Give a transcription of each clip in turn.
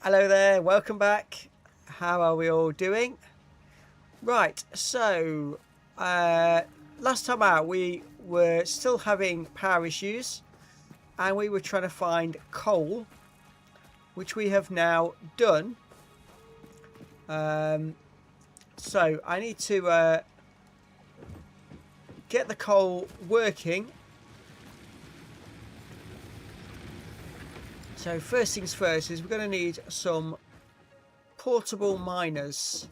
Hello there, welcome back. How are we all doing? Right, so last time out we were still having power issues and we were trying to find coal, which we have now done. So I need to get the coal working. So first things first is we're going to need some portable miners,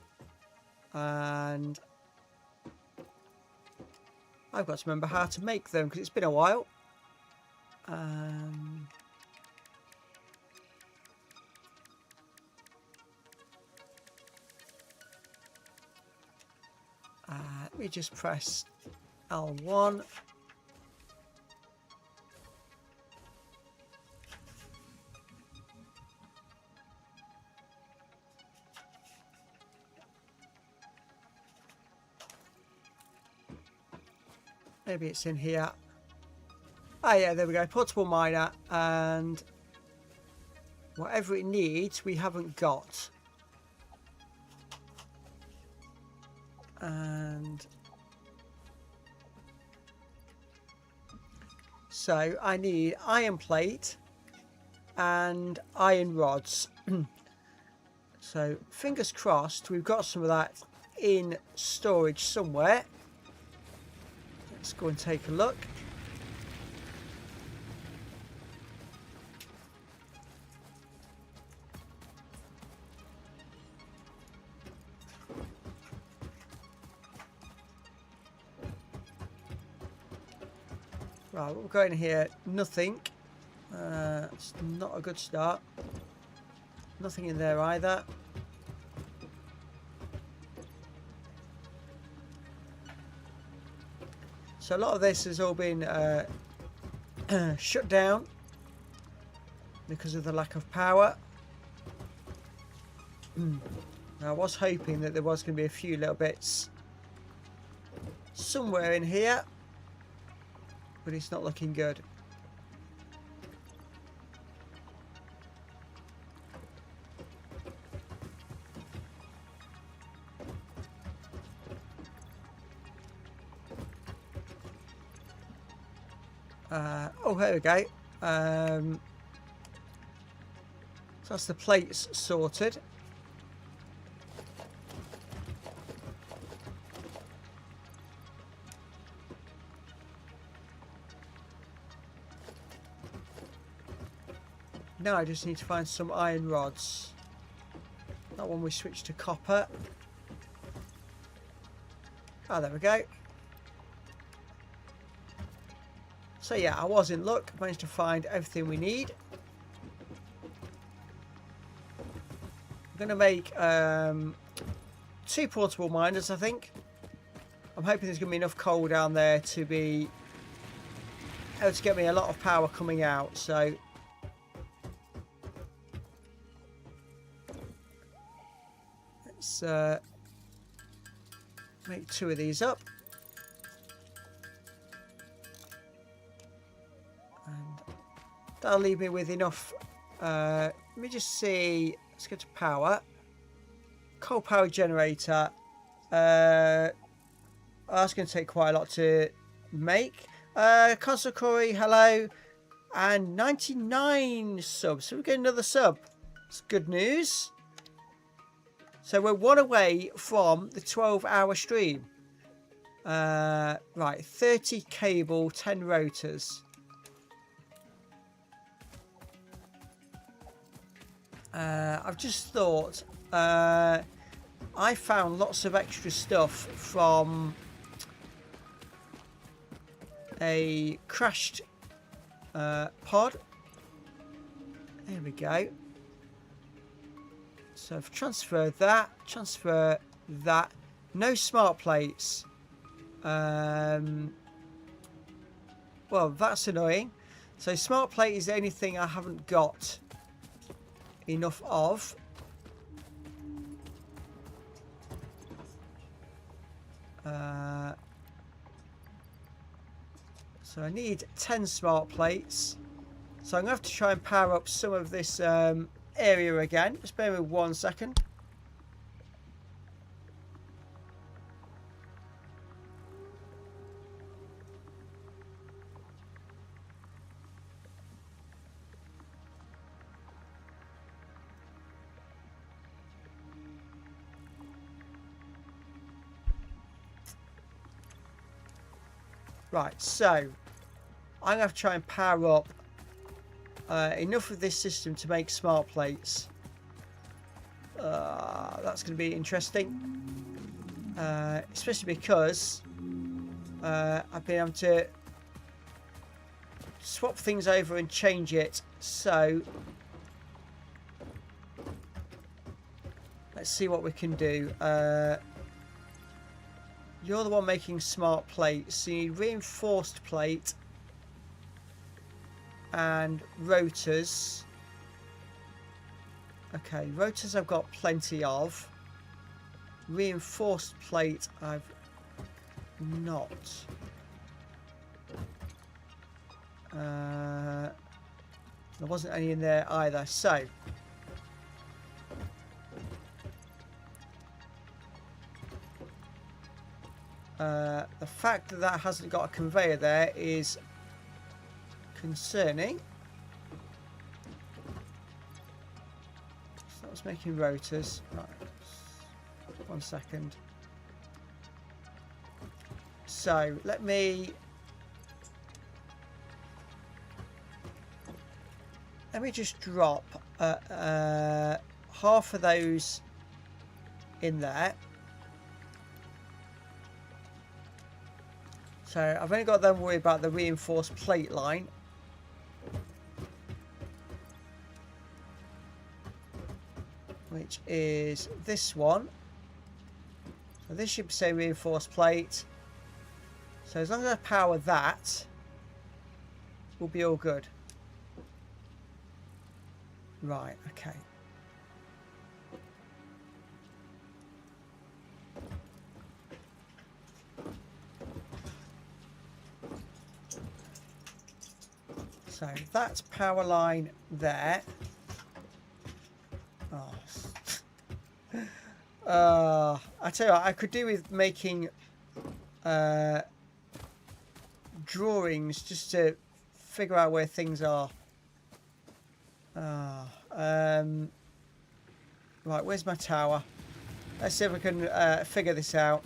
and I've got to remember how to make them because it's been a while. Let me just press L1. Maybe it's in here. Ah, yeah, there we go. Portable miner, and whatever it needs, we haven't got. And so I need iron plate and iron rods. So fingers crossed, we've got some of that in storage somewhere. Let's go and take a look. Right, what we've got in here, nothing. It's not a good start. Nothing in there either. So a lot of this has all been shut down because of the lack of power. I was hoping that there was going to be a few little bits somewhere in here, but it's not looking good. Oh, here we go. So that's the plates sorted. Now I just need to find some iron rods. That one we switched to copper. Ah, there we go. So yeah, I was in luck. Managed to find everything we need. I'm going to make 2 portable miners, I think. I'm hoping there's going to be enough coal down there to be able to get me a lot of power coming out. So let's make 2 of these up. And that'll leave me with enough. Let me just see. Let's go to power. Coal power generator. That's going to take quite a lot to make. Console Corey, hello. And 99 subs. So we get another sub. It's good news. So we're 1 away from the 12-hour stream. Right, 30 cable, 10 rotors. I've just thought I found lots of extra stuff from a crashed pod. There we go. So I've transferred that, transfer that. No smart plates. Well, that's annoying. So smart plate is the only thing I haven't got enough of. So I need 10 smart plates. So I'm going to have to try and power up some of this area again. Just bear with me 1 second. Right, so I'm going to have to try and power up enough of this system to make smart plates. That's going to be interesting. Especially because I've been able to swap things over and change it. So let's see what we can do. You're the one making smart plates, so you need reinforced plate and rotors. Okay, rotors I've got plenty of. Reinforced plate I've not. There wasn't any in there either, so the fact that that hasn't got a conveyor there is concerning. So that was making rotors. Right. 1 second. So let me just drop half of those in there. So I've only got them worry about the reinforced plate line. Which is this one. So this should say reinforced plate. So as long as I power that, we'll be all good. Right, okay. So that's power line there. Oh. I tell you what, I could do with making drawings just to figure out where things are. Right, where's my tower? Let's see if we can figure this out.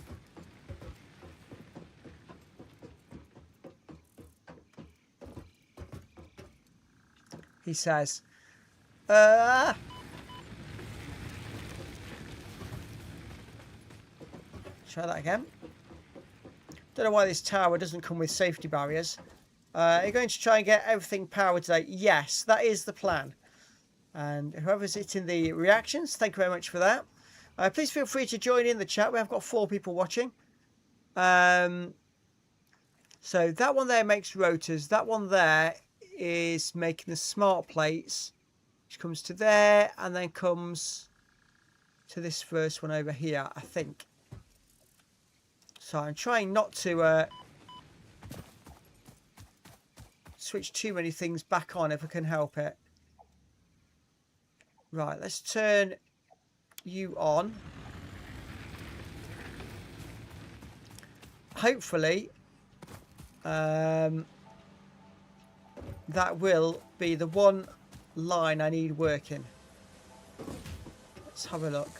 He says, try that again. Don't know why this tower doesn't come with safety barriers. Are you going to try and get everything powered today? Yes, that is the plan. And whoever's hitting the reactions, thank you very much for that. Please feel free to join in the chat. We have got 4 people watching. So that one there makes rotors. That one there is making the smart plates, which comes to there and then comes to this first one over here, I think. So I'm trying not to switch too many things back on if I can help it. Right, let's turn you on. Hopefully, that will be the one line I need working. Let's have a look.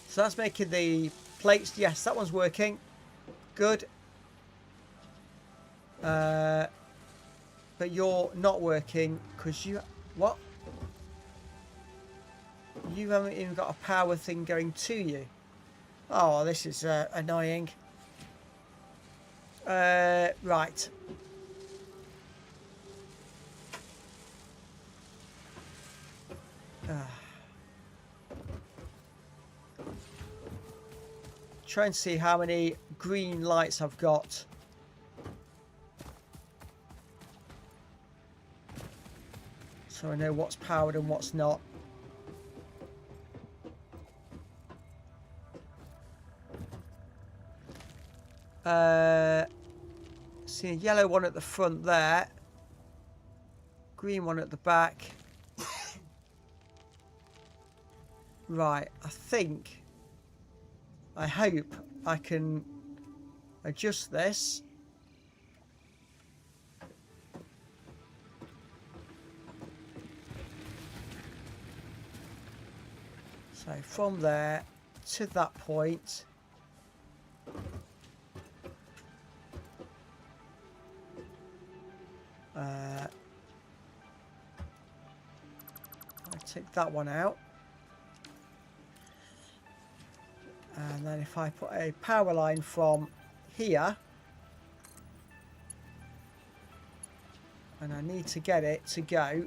So that's making the plates. Yes, that one's working. Good. But you're not working because you... What? You haven't even got a power thing going to you. Oh, this is annoying. Right. Try and see how many green lights I've got. So I know what's powered and what's not. See a yellow one at the front there. green one at the back. Right, I hope I can adjust this. So from there to that point. I take that one out. And then if I put a power line from here, and I need to get it to go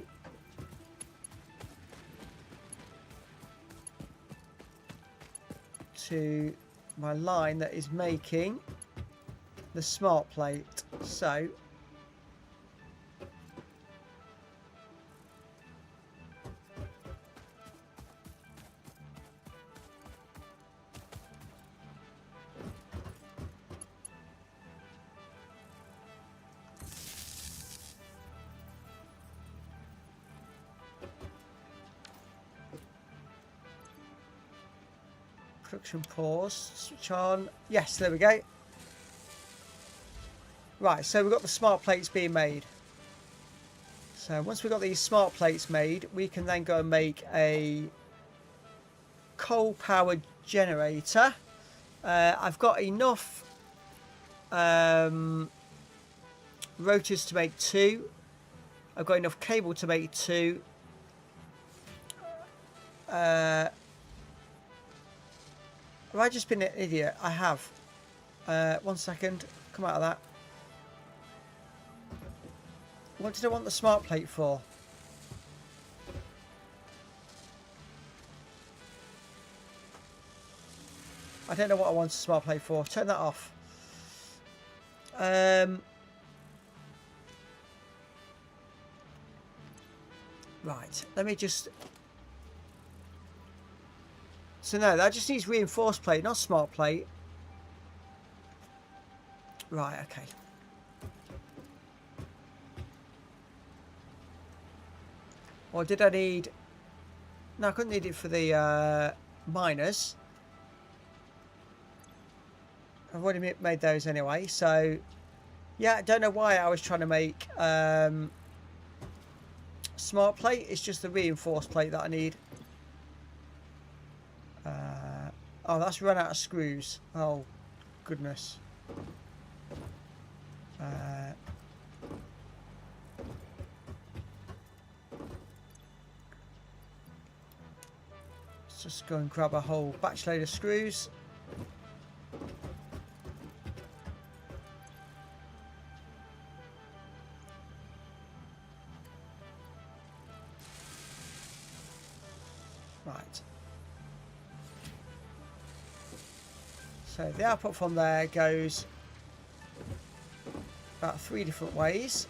to my line that is making the smart plate. So production pause, switch on. Yes, there we go. Right, so we've got the smart plates being made. So once we've got these smart plates made, we can then go and make a coal-powered generator. I've got enough rotors to make 2. I've got enough cable to make 2. Have I just been an idiot? I have. 1 second. Come out of that. What did I want the smart plate for? I don't know what I want the smart plate for. Turn that off. Right. Let me just... So no, that just needs reinforced plate, not smart plate. Right, okay. Or did I need... No, I couldn't need it for the miners. I've already made those anyway, so... Yeah, I don't know why I was trying to make smart plate. It's just the reinforced plate that I need. Oh, that's run out of screws. Oh, goodness. Let's just go and grab a whole batch load of screws. Right. So the output from there goes about 3 different ways.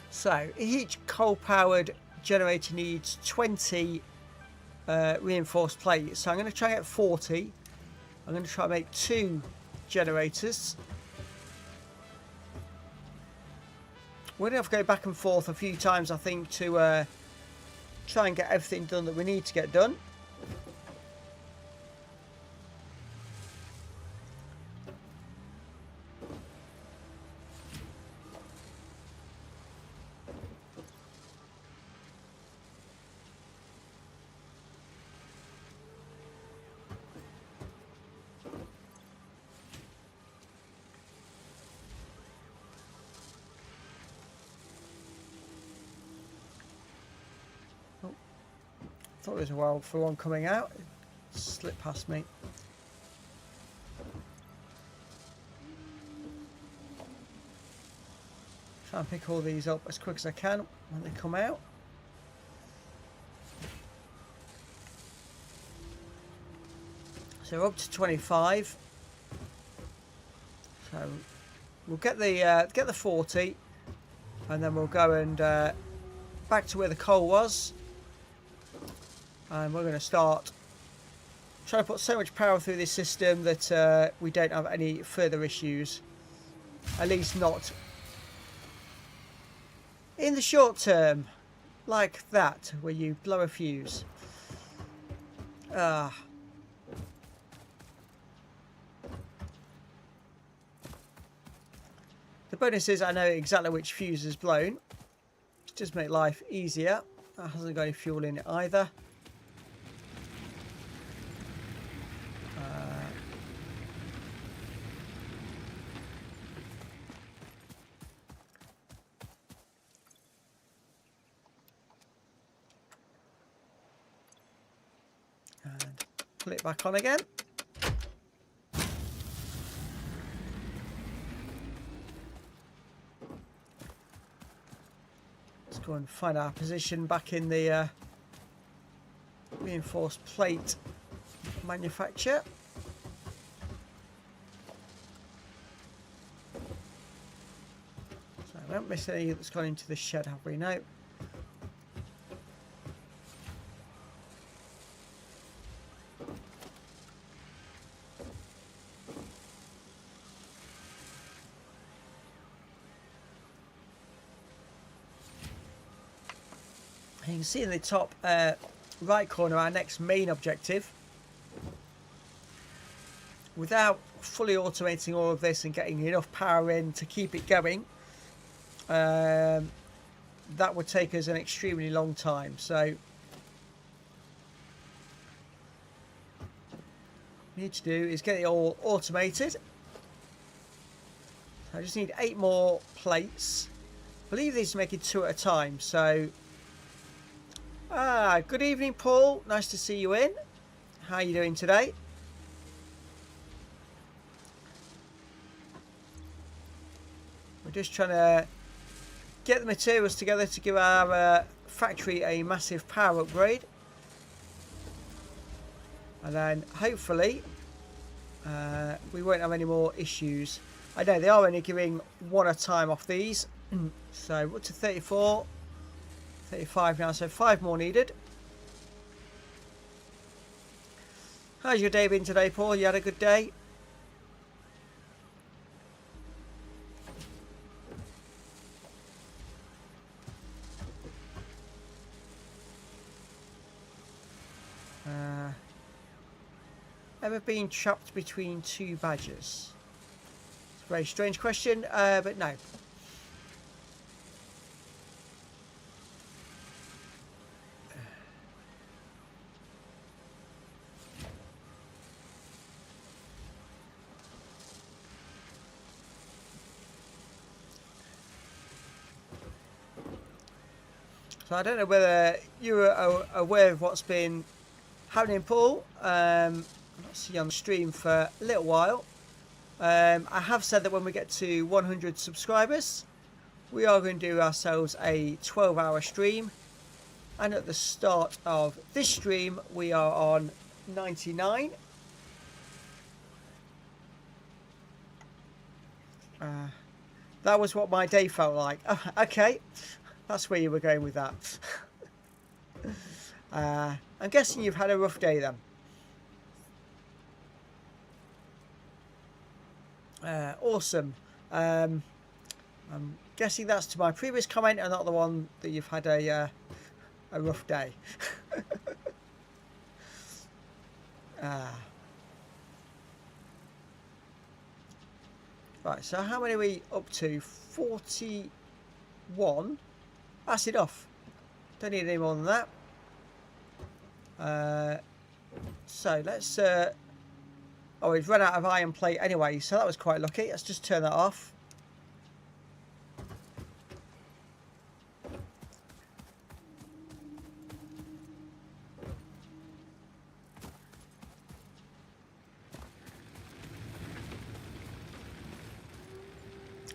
So each coal-powered generator needs 20 reinforced plates. So I'm going to try and get 40. I'm going to try and make 2 generators. We're going to have to go back and forth a few times, I think, to try and get everything done that we need to get done. Thought there was a wild for one coming out. It slipped past me. Try and pick all these up as quick as I can when they come out. So we're up to 25. So we'll get the 40, and then we'll go and back to where the coal was. And we're going to start trying to put so much power through this system that we don't have any further issues. At least not in the short term. Like that, where you blow a fuse. Ah. The bonus is I know exactly which fuse is blown. It does make life easier. That hasn't got any fuel in it either. And pull it back on again. Let's go and find our position back in the reinforced plate manufacture. So I won't miss any that's gone into the shed, have we? No. You can see in the top right corner our next main objective. Without fully automating all of this and getting enough power in to keep it going, that would take us an extremely long time. So what we need to do is get it all automated. I just need 8 more plates. I believe these are making 2 at a time. So good evening, Paul. Nice to see you in. How are you doing today? We're just trying to get the materials together to give our factory a massive power upgrade. And then hopefully we won't have any more issues. I know they are only giving 1 at a time off these. So we're up to 34. 35 now, so 5 more needed. How's your day been today, Paul? You had a good day? Ever been trapped between 2 badgers? It's a very strange question, but no. So I don't know whether you are aware of what's been happening, Paul. I've not seen you on the stream for a little while. I have said that when we get to 100 subscribers, we are going to do ourselves a 12-hour stream. And at the start of this stream, we are on 99. That was what my day felt like. Oh, okay. That's where you were going with that. I'm guessing you've had a rough day then. Awesome. I'm guessing that's to my previous comment and not the one that you've had a rough day. Right, so how many are we up to? 41. That's enough. Don't need any more than that. So let's... oh, we've run out of iron plate anyway, so that was quite lucky. Let's just turn that off.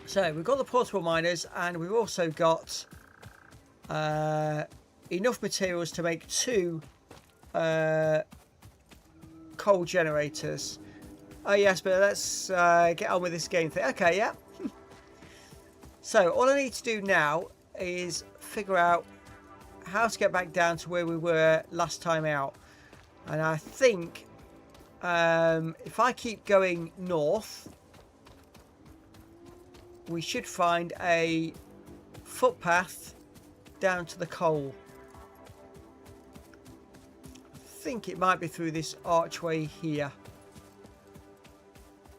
So we've got the portable miners and we've also got enough materials to make 2 coal generators. Oh yes, but let's get on with this game thing. Okay, yeah. So all I need to do now is figure out how to get back down to where we were last time out. And I think if I keep going north, we should find a footpath down to the coal. I think it might be through this archway here.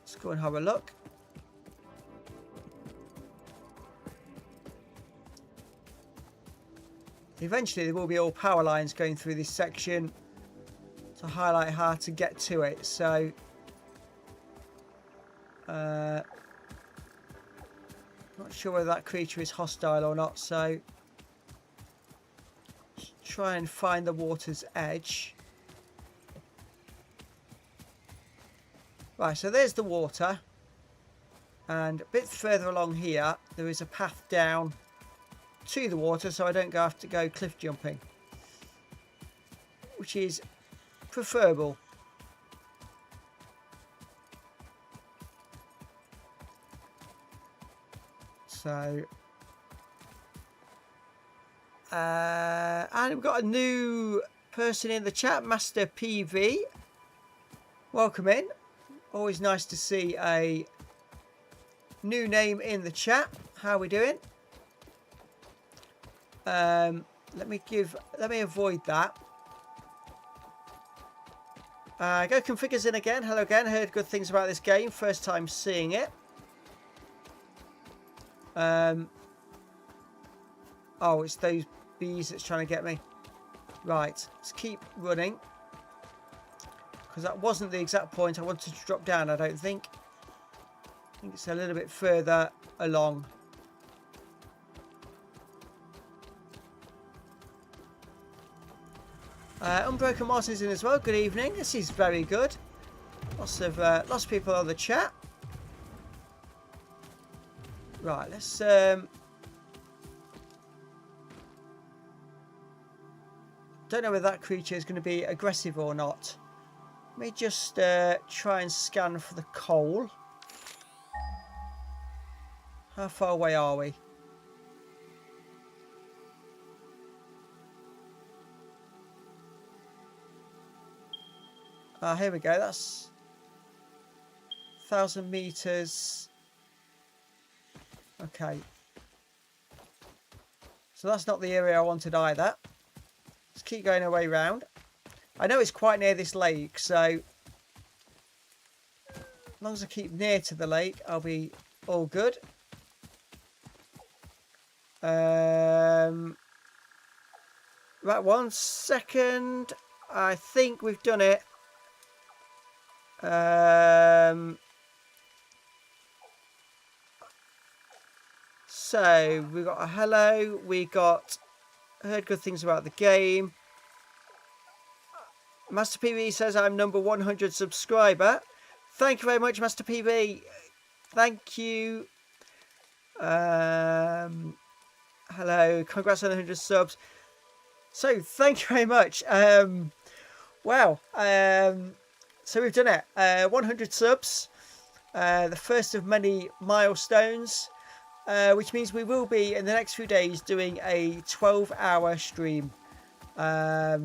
Let's go and have a look. Eventually there will be all power lines going through this section to highlight how to get to it. So not sure whether that creature is hostile or not, so let's try and find the water's edge. Right, so there's the water, and a bit further along here there is a path down to the water, so I don't have to go cliff jumping, which is preferable. So and we've got a new person in the chat, Master PV. Welcome in. Always nice to see a new name in the chat. How are we doing? Let me avoid that. Go Configures in again. Hello again. Heard good things about this game. First time seeing it. Oh, it's those bees that's trying to get me. Right, let's keep running, because that wasn't the exact point I wanted to drop down, I don't think. I think it's a little bit further along. Unbroken Martin's in as well. Good evening. This is very good. Lots of people on the chat. Right, let's don't know whether that creature is going to be aggressive or not. Let me just try and scan for the coal. How far away are we? Here we go. That's 1,000 meters. Okay. So that's not the area I wanted either. Let's keep going our way round. I know it's quite near this lake, so as long as I keep near to the lake, I'll be all good. Right, 1 second. I think we've done it. So we got a hello. We got heard good things about the game. Master PV says I'm number 100 subscriber. Thank you very much, Master PV. Thank you. Hello. Congrats on 100 subs. So thank you very much. Wow. So we've done it. 100 subs. The first of many milestones. Which means we will be in the next few days doing a 12-hour stream. I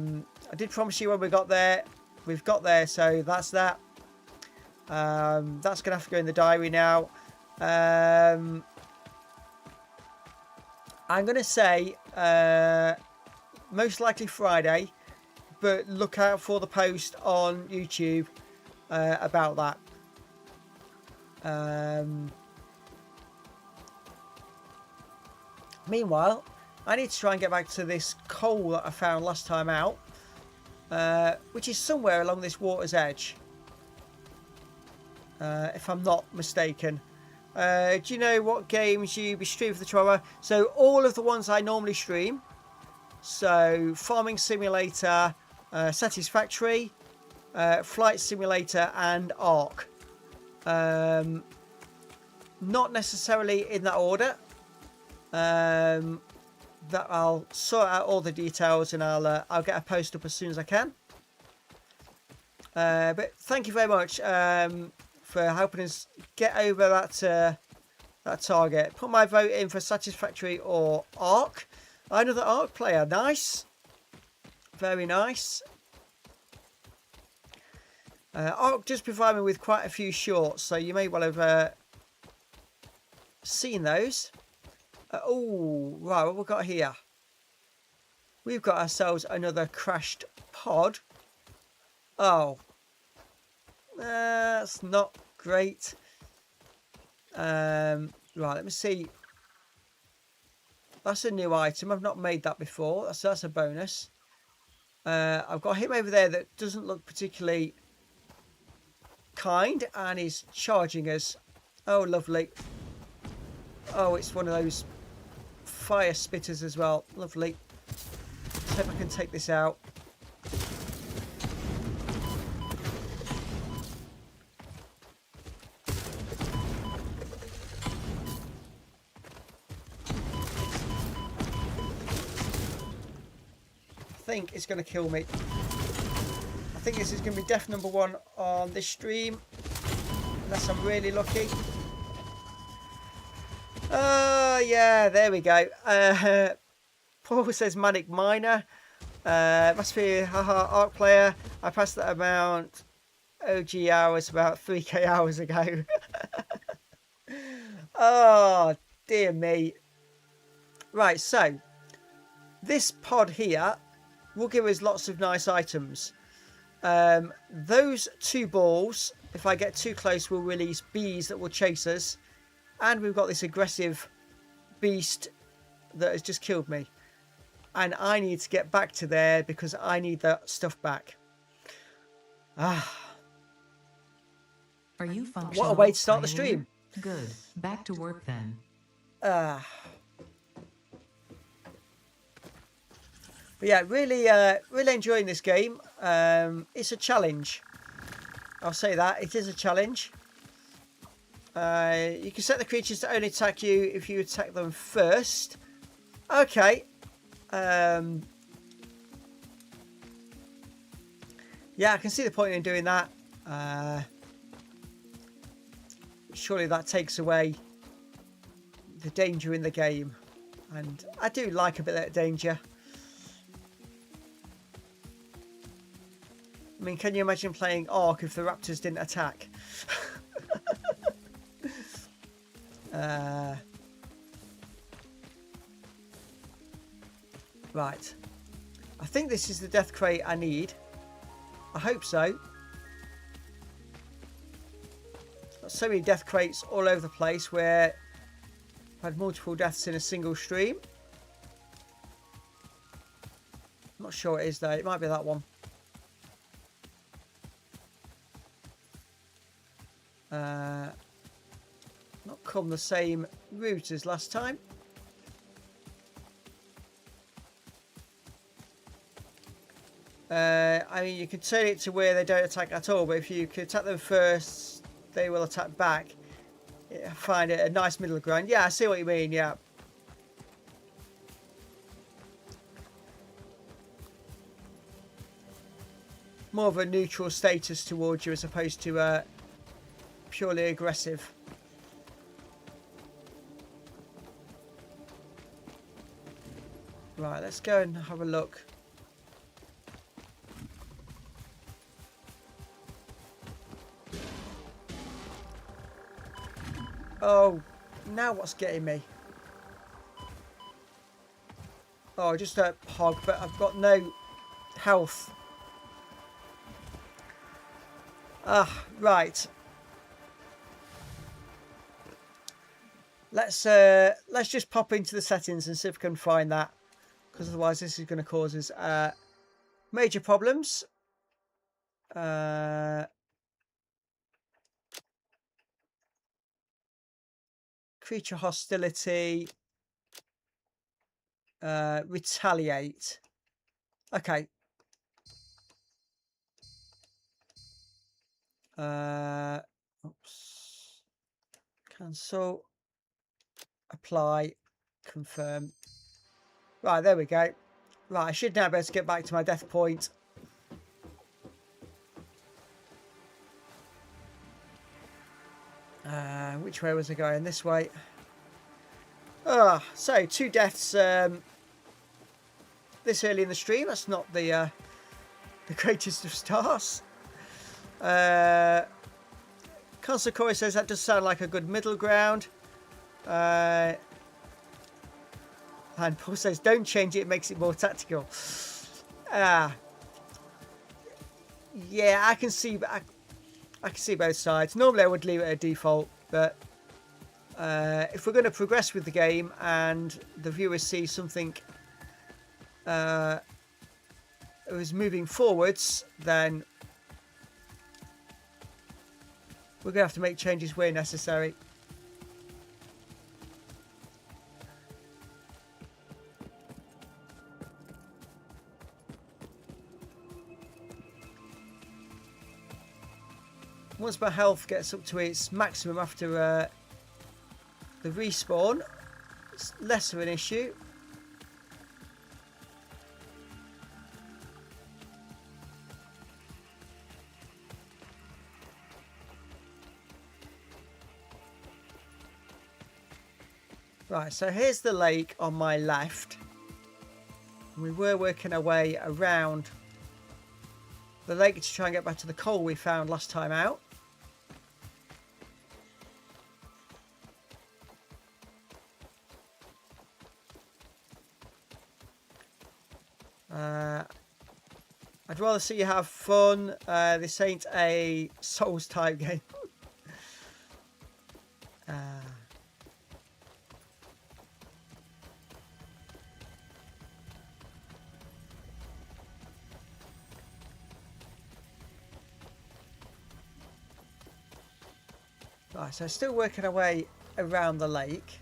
did promise you when we got there. We've got there, so that's that. That's going to have to go in the diary now. I'm going to say most likely Friday, but look out for the post on YouTube about that. Meanwhile, I need to try and get back to this coal that I found last time out, which is somewhere along this water's edge, if I'm not mistaken. Do you know what games you stream for the 12 hour? So all of the ones I normally stream. So Farming Simulator, Satisfactory, Flight Simulator and Ark. Not necessarily in that order. That I'll sort out all the details and I'll get a post up as soon as I can. But thank you very much for helping us get over that target. Put my vote in for Satisfactory or Ark. Another Arc player. Nice. Very nice. Arc does provide me with quite a few shorts, so you may well have seen those. Oh, right, what we've got here? We've got ourselves another crashed pod. Oh. That's not great. Right, let me see. That's a new item. I've not made that before. That's a bonus. I've got him over there that doesn't look particularly kind and is charging us. Oh, lovely. Oh, it's one of those fire spitters as well. Lovely. Let's hope I can take this out. I think it's going to kill me. I think this is going to be death number 1 on this stream, unless I'm really lucky. Yeah, there we go. Paul says Manic Miner. Must be haha Arc player. I passed that amount OG hours about 3k hours ago. Oh, dear me. Right, so this pod here will give us lots of nice items. Those 2 balls, if I get too close, will release bees that will chase us. And we've got this aggressive beast that has just killed me. And I need to get back to there because I need that stuff back. Ah. Are you functional? What a way to start the stream. Good. Back to work then. But yeah, really enjoying this game. It's a challenge. I'll say that. It is a challenge. You can set the creatures to only attack you if you attack them first. Okay. Yeah, I can see the point in doing that. Surely that takes away the danger in the game. And I do like a bit of danger. I mean, can you imagine playing Ark if the raptors didn't attack? Right. I think this is the death crate I need. I hope so. Got so many death crates all over the place where I've had multiple deaths in a single stream. I'm not sure it is though. It might be that one. Not come the same route as last time. I mean, you can turn it to where they don't attack at all, but if you can attack them first, they will attack back. I find it a nice middle ground. Yeah, I see what you mean, yeah. More of a neutral status towards you as opposed to purely aggressive. Right, let's go and have a look. Oh, now what's getting me? Oh, just a hog, but I've got no health. Ah, right. Let's just pop into the settings and see if we can find that, because otherwise this is going to cause us major problems. Creature hostility. Retaliate. Okay. Oops. Cancel. Apply. Confirm. Right, there we go. Right, I should now be able to get back to my death point. Which way was I going? This way. So 2 deaths this early in the stream. That's not the greatest of starts. Consul Corey says that does sound like a good middle ground. And Paul says, don't change it, it makes it more tactical. Yeah, I can see both sides. Normally I would leave it at default, but if we're going to progress with the game and the viewers see something is moving forwards, then we're going to have to make changes where necessary. Once my health gets up to its maximum after the respawn, it's less of an issue. Right, so here's the lake on my left. We were working our way around the lake to try and get back to the coal we found last time out. I'd rather see you have fun. This ain't a Souls type game. Right, so still working our way around the lake.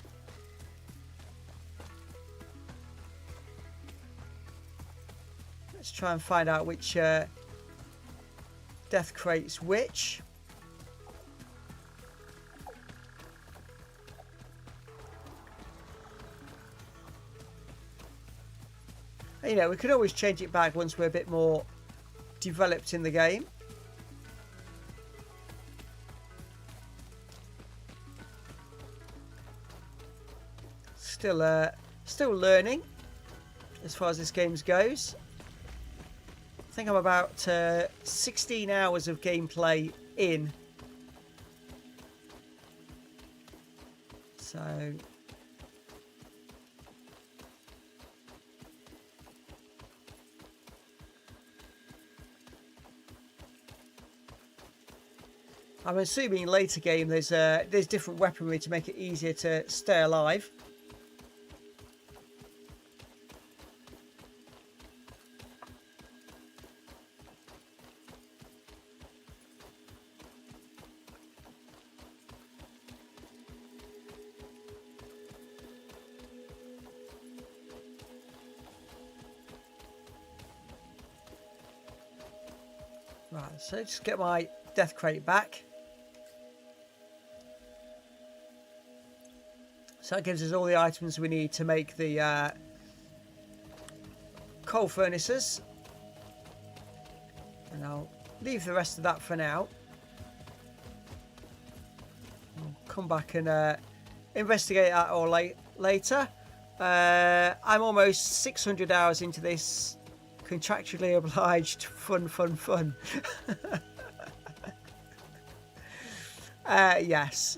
Let's try and find out which death crate's which. You know, we could always change it back once we're a bit more developed in the game. Still learning as far as this game goes. I think I'm about 16 hours of gameplay in. So I'm assuming in later game there's different weaponry to make it easier to stay alive. Right, so just get my death crate back. So that gives us all the items we need to make the coal furnaces. And I'll leave the rest of that for now. I'll come back and investigate that all later. I'm almost 600 hours into this contractually obliged fun. Yes.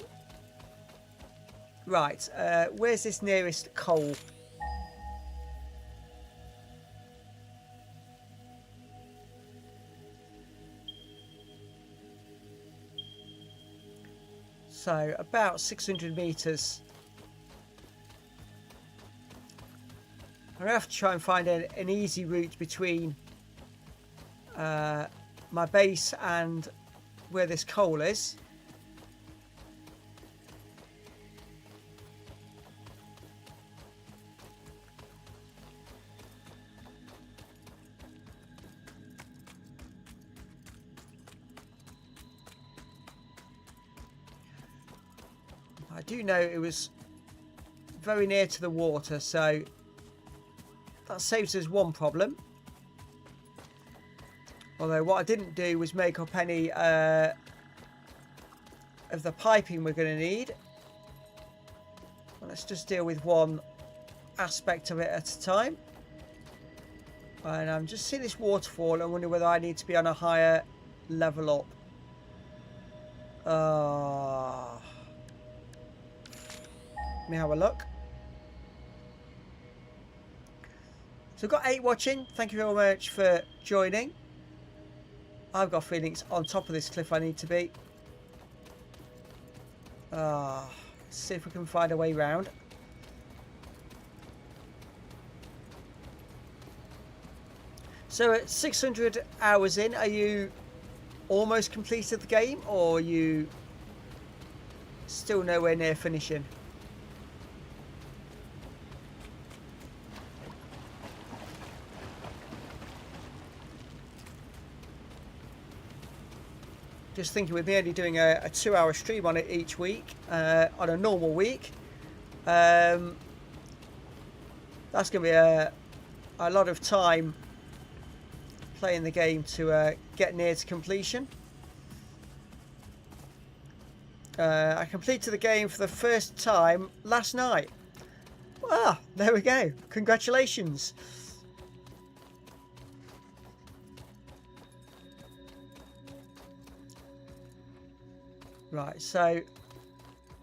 Right, where's this nearest coal? So, about 600 metres. I'm going to have to try and find an easy route between my base and where this coal is. I do know it was very near to the water, so that saves us one problem. Although what I didn't do was make up any of the piping we're going to need. Well, let's just deal with one aspect of it at a time. And I'm just seeing this waterfall. I wonder whether I need to be on a higher level up. Let me have a look. So we've got 8 watching. Thank you very much for joining. I've got feelings on top of this cliff I need to be. Let's see if we can find a way round. So at 600 hours in, are you almost completed the game, or are you still nowhere near finishing? Just thinking, with me only doing a 2-hour stream on it each week, on a normal week, that's going to be a lot of time playing the game to get near to completion. I completed the game for the first time last night. Ah, there we go. Congratulations. Right, so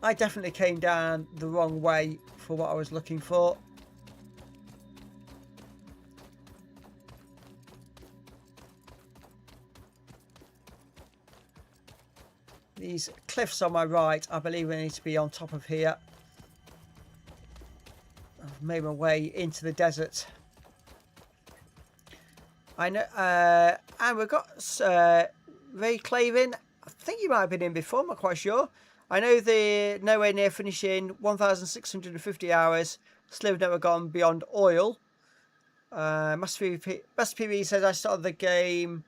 I definitely came down the wrong way for what I was looking for. These cliffs on my right, I believe I need to be on top of here. I've made my way into the desert. I know, and we've got Ray Clavin. I think you might have been in before, I'm not quite sure. I know they're nowhere near finishing, 1,650 hours. Still have never gone beyond oil. Master PB says I started the game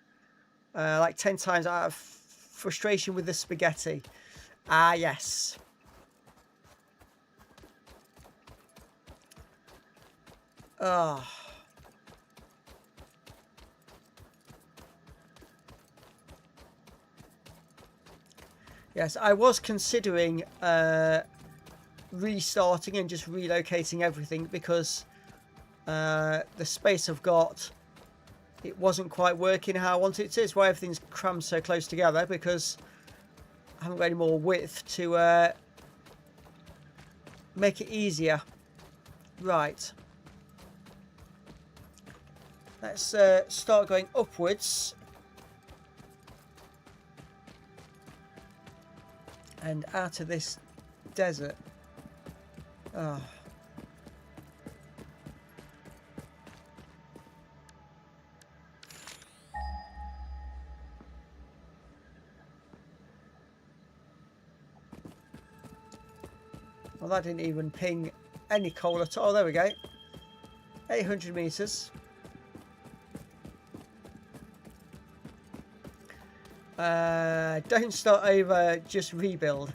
like 10 times out of frustration with the spaghetti. Ah, yes. Ah. Yes, I was considering restarting and just relocating everything because the space I've got, it wasn't quite working how I wanted it to. It's why everything's crammed so close together, because I haven't got any more width to make it easier. Right. Let's start going upwards. And out of this desert. Oh. Well, that didn't even ping any coal at all. There we go. 800 meters. Don't start over, just rebuild.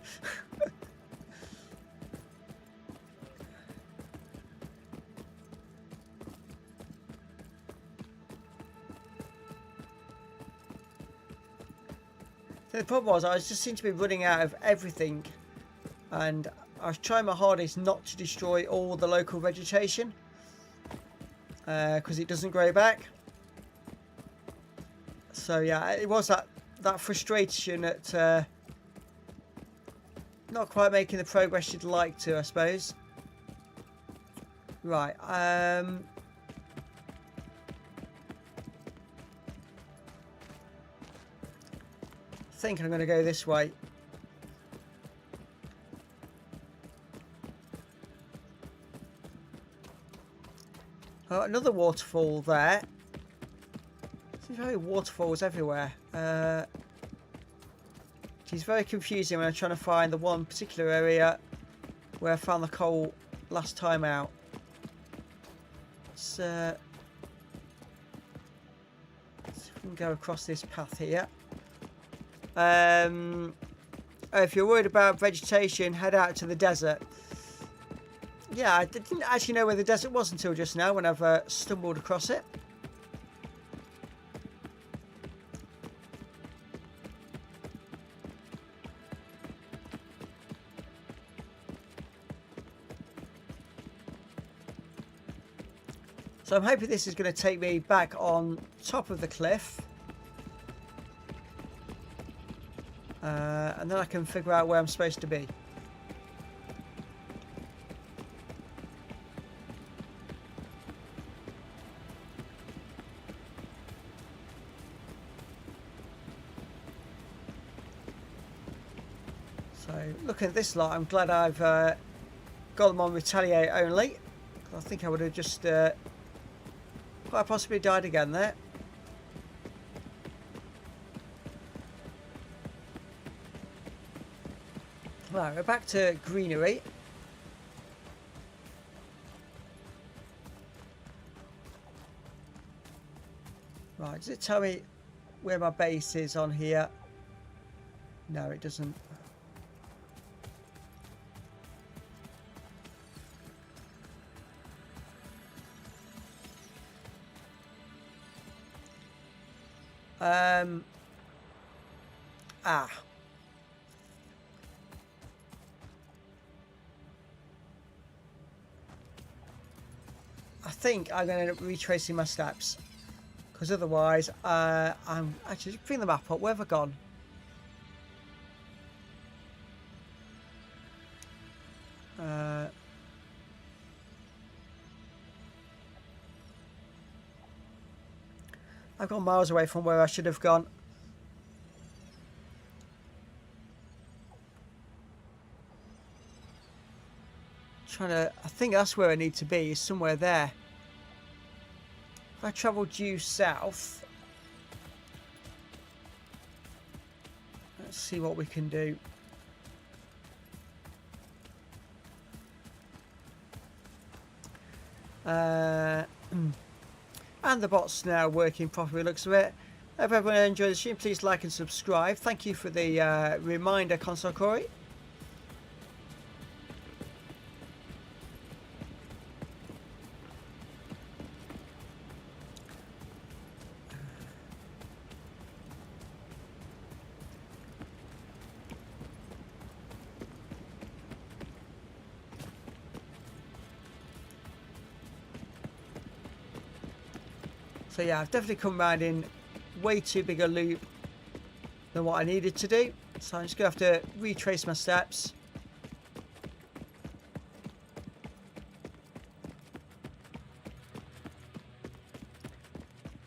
The problem was I just seemed to be running out of everything, and I was trying my hardest not to destroy all the local vegetation because it doesn't grow back. So yeah, it was that frustration at not quite making the progress you'd like to, I suppose. Right. I think I'm going to go this way. Oh, another waterfall there. There's very waterfalls everywhere. It's very confusing when I'm trying to find the one particular area where I found the coal last time out. So we can go across this path here. If you're worried about vegetation, head out to the desert. Yeah, I didn't actually know where the desert was until just now when I've stumbled across it. So I'm hoping this is going to take me back on top of the cliff. And then I can figure out where I'm supposed to be. So looking at this lot, I'm glad I've got them on retaliate only. I think I would have just quite possibly died again there. Right, we're back to greenery. Right, does it tell me where my base is on here? No, it doesn't. I think I'm going to end up retracing my steps, because otherwise I'm actually bring the map up. Where have I gone? I've gone miles away from where I should have gone. I think that's where I need to be, is somewhere there. If I travel due south, let's see what we can do. And the bot's now working properly, looks of it. Hope everyone enjoyed the stream. Please like and subscribe. Thank you for the reminder, Console Corey. So yeah, I've definitely come round in way too big a loop than what I needed to do. So I'm just going to have to retrace my steps.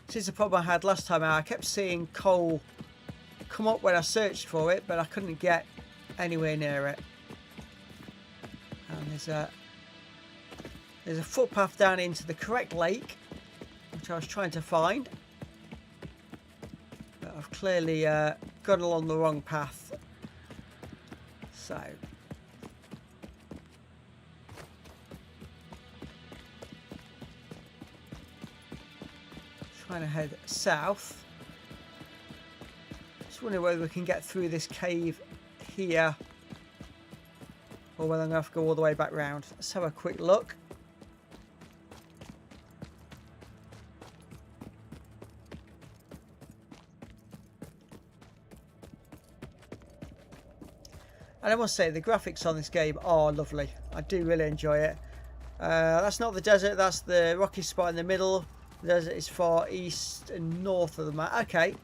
This is the problem I had last time out. I kept seeing coal come up when I searched for it, but I couldn't get anywhere near it. And there's a footpath down into the correct lake, which I was trying to find, but I've clearly gone along the wrong path. So trying to head south. Just wondering whether we can get through this cave here, or whether I'm going to have to go all the way back round. Let's have a quick look. And I must say, the graphics on this game are lovely. I do really enjoy it. That's not the desert, that's the rocky spot in the middle. The desert is far east and north of the map. Okay.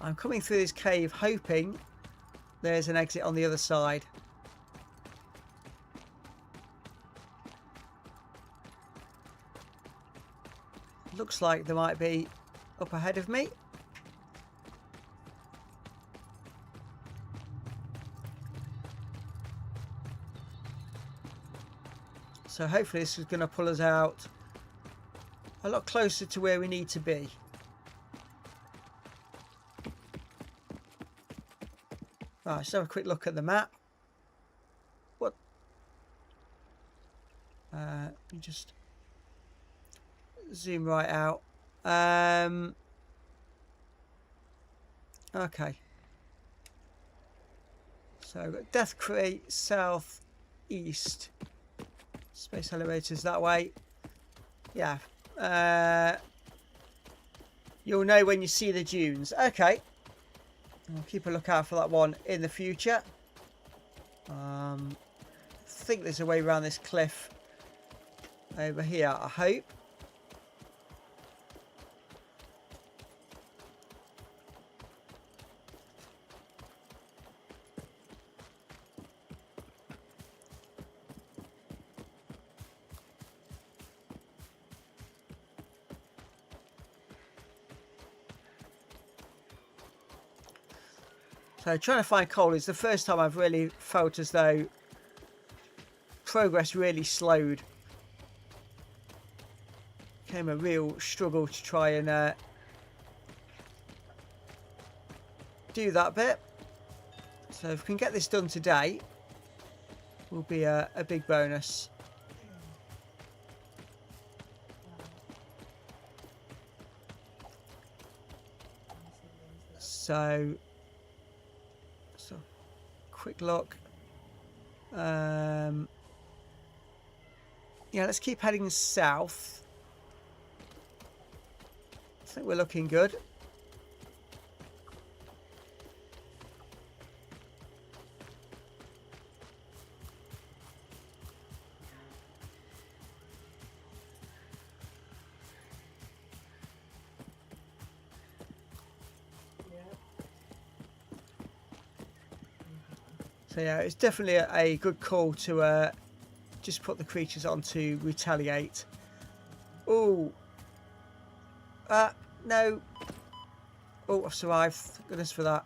I'm coming through this cave hoping there's an exit on the other side. Looks like there might be up ahead of me. So hopefully this is going to pull us out a lot closer to where we need to be. Right, let's have a quick look at the map. What? Let me just zoom right out. Okay. So we've got Death Crate south east. Space elevators that way. Yeah. You'll know when you see the dunes. Okay. I'll keep a lookout for that one in the future. I think there's a way around this cliff over here, I hope. So trying to find coal is the first time I've really felt as though progress really slowed. Became a real struggle to try and do that bit. So if we can get this done today, will be a big bonus. So quick look. Yeah, let's keep heading south. I think we're looking good. So yeah, it's definitely a good call to just put the creatures on to retaliate. Oh, no. Oh, I've survived. Thank goodness for that.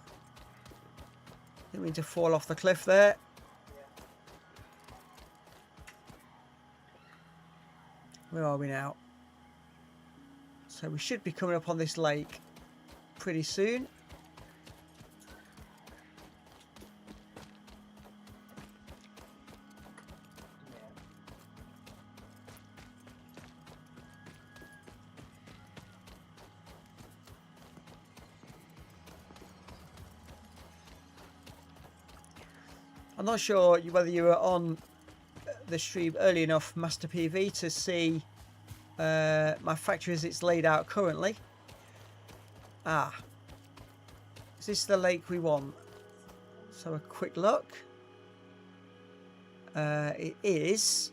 Didn't mean to fall off the cliff there. Where are we now? So we should be coming up on this lake pretty soon. I'm not sure whether you were on the stream early enough, Master PV, to see my factory as it's laid out currently. Ah, is this the lake we want? So a quick look. It is.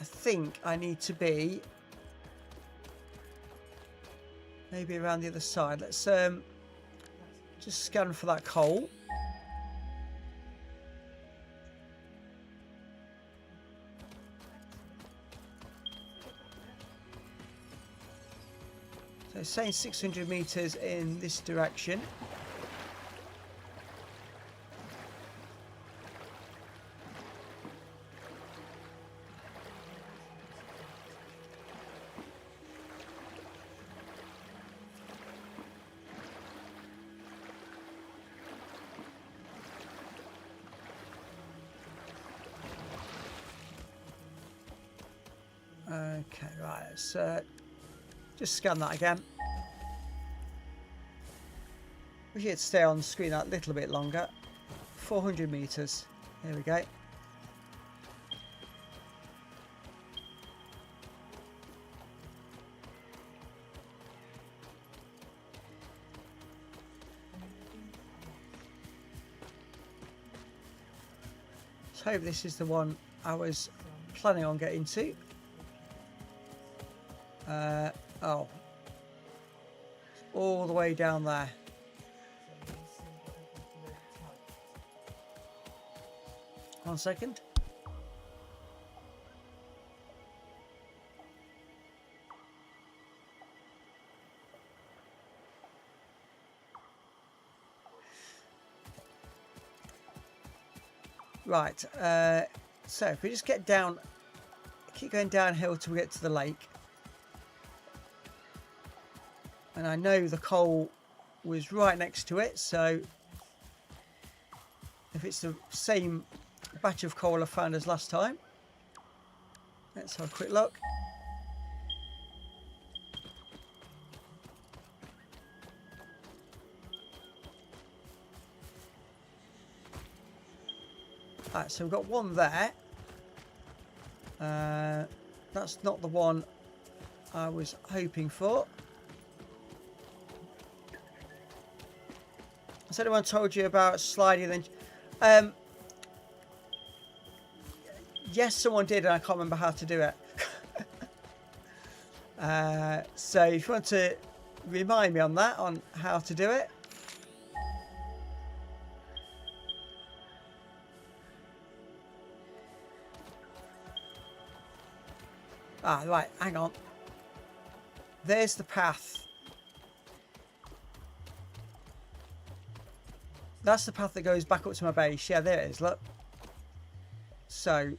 I think I need to be maybe around the other side. Let's just scan for that coal. So it's saying 600 meters in this direction. Okay, right, let's just scan that again. We should stay on screen that little bit longer. 400 meters. There we go. Let's hope this is the one I was planning on getting to. Oh, it's all the way down there. One second. Right, so if we just get down, keep going downhill till we get to the lake. And I know the coal was right next to it, so if it's the same batch of coal I found as last time, let's have a quick look. Right, so we've got one there. That's not the one I was hoping for. Has anyone told you about sliding then? Yes, someone did, and I can't remember how to do it. So if you want to remind me on that, on how to do it. Ah, right, hang on. There's the path. That's the path that goes back up to my base. Yeah, there it is, look. So,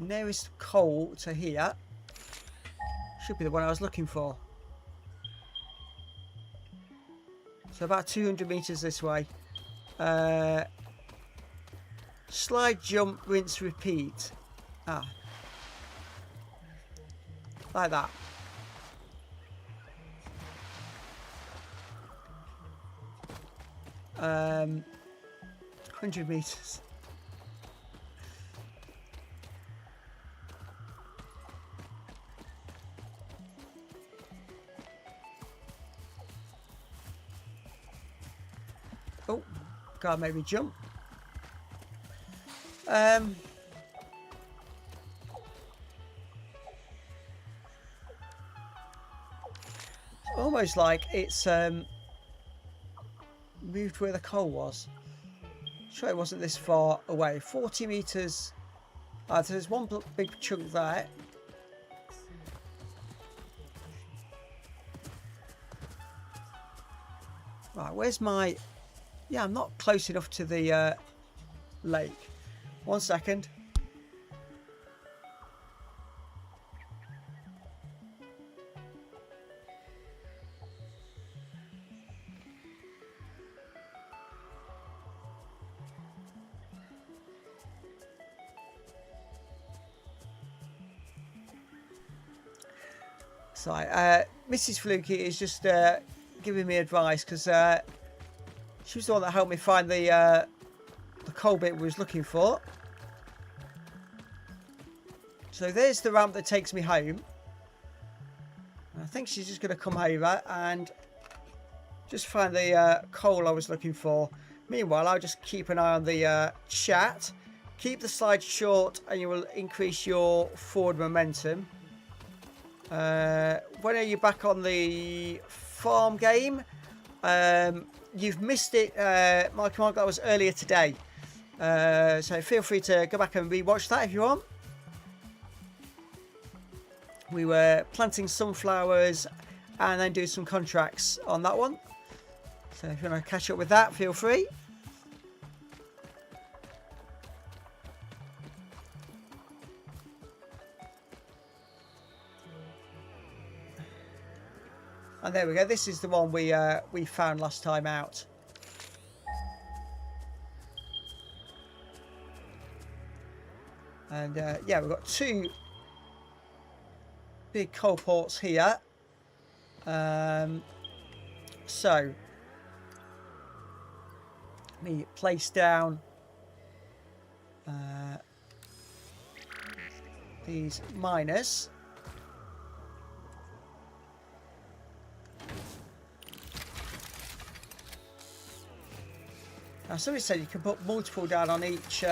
nearest coal to here should be the one I was looking for. So about 200 meters this way. Slide, jump, rinse, repeat. Ah. Like that. Um, 100 meters. Oh, God made me jump. Almost like it's moved where the coal was. Sure, it wasn't this far away. 40 meters. So there's one big chunk there. Right, where's my... Yeah, I'm not close enough to the lake. 1 second. So, Mrs. Fluky is just giving me advice because she was the one that helped me find the coal bit we was looking for. So there's the ramp that takes me home. I think she's just going to come over and just find the coal I was looking for. Meanwhile, I'll just keep an eye on the chat. Keep the slide short and you will increase your forward momentum. When are you back on the farm game? You've missed it, Mark. That was earlier today. So feel free to go back and rewatch that if you want. We were planting sunflowers and then do some contracts on that one. So if you want to catch up with that, feel free. And there we go. This is the one we found last time out. And yeah, we've got two big coal ports here. So let me place down these miners. Now somebody said you can put multiple down on each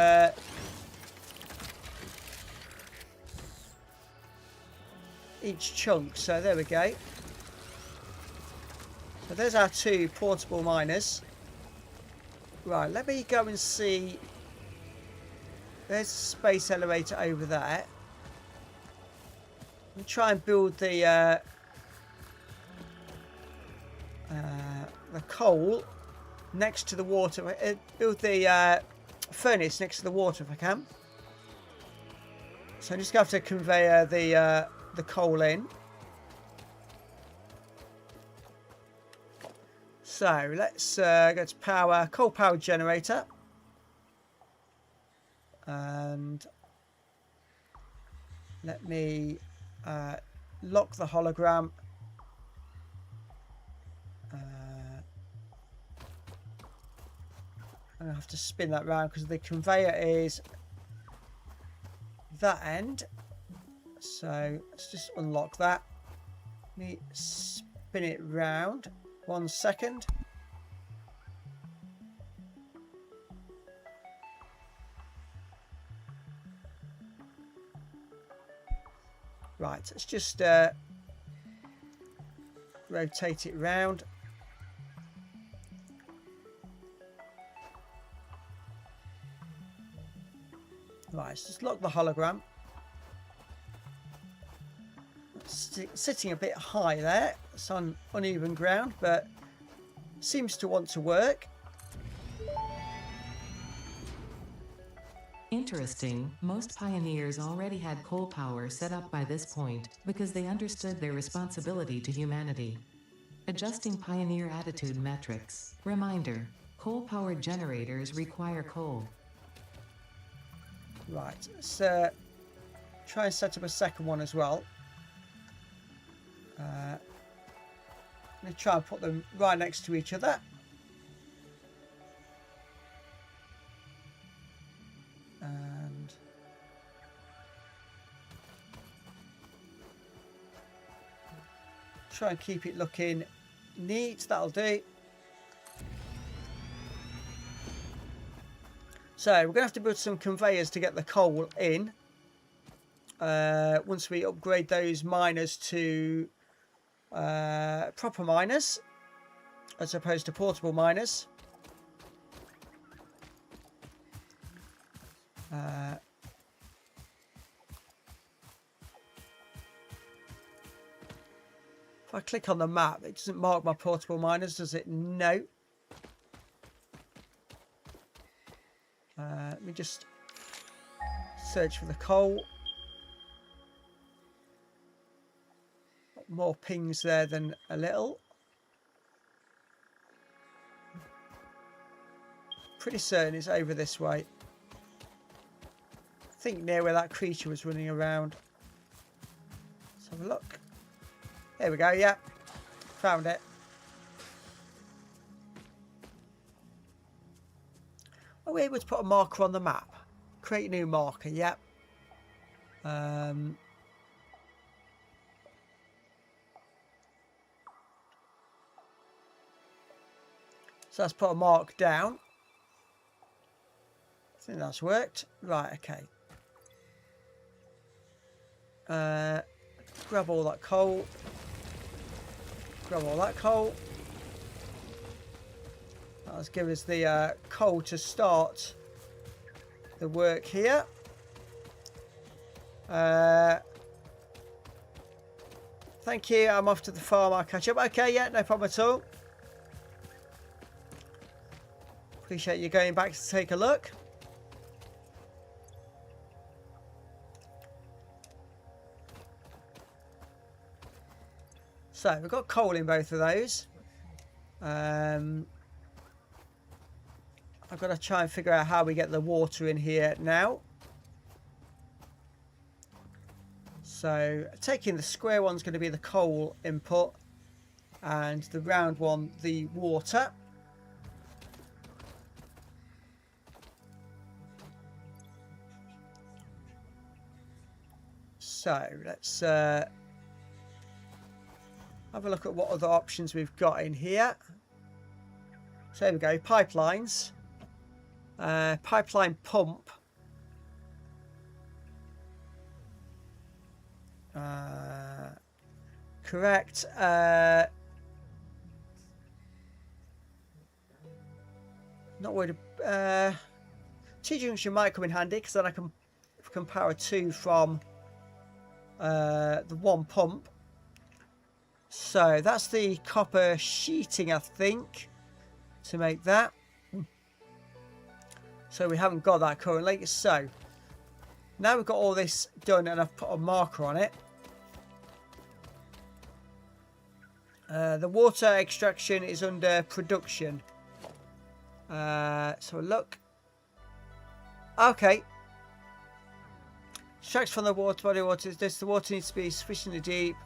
chunk, so there we go. So there's our two portable miners. Right, let me go and see. There's a space elevator over there. Let me try and build the coal next to the water. Build the furnace next to the water if I can. So I'm just going to have to convey the coal in. So let's go to power, coal powered generator. And let me lock the hologram. I'm going to have to spin that round because the conveyor is that end. So let's just unlock that. Let me spin it round. 1 second. Right, let's just rotate it round. Right, let's just lock the hologram. It's sitting a bit high there. It's on uneven ground, but seems to want to work. Interesting, most pioneers already had coal power set up by this point because they understood their responsibility to humanity. Adjusting pioneer attitude metrics. Reminder, coal-powered generators require coal. Right, let's try and set up a second one as well. I'm going to try and put them right next to each other. And try and keep it looking neat. That'll do. So we're going to have to build some conveyors to get the coal in. Once we upgrade those miners to proper miners as opposed to portable miners. If I click on the map, it doesn't mark my portable miners, does it? No. Let me just search for the coal. More pings there than a little. Pretty certain it's over this way. I think near where that creature was running around. Let's have a look. There we go, yeah. Found it. Are we able to put a marker on the map? Create new marker, yep. So let's put a mark down. I think that's worked. Right, okay. Grab all that coal. Grab all that coal. Let's give us the coal to start the work here. Thank you. I'm off to the farm. I'll catch up. Okay, yeah, no problem at all. Appreciate you going back to take a look. So we've got coal in both of those. I've got to try and figure out how we get the water in here now. So taking the square one's going to be the coal input and the round one the water. So let's have a look at what other options we've got in here. So there we go, pipelines. Pipeline pump. Correct. Not worried. T-junction might come in handy because then I can power two from the one pump. So that's the copper sheeting, I think, to make that. So we haven't got that currently. So now we've got all this done and I've put a marker on it. The water extraction is under production. So look. Okay. Extracts from the water body water. The water needs to be sufficiently deep.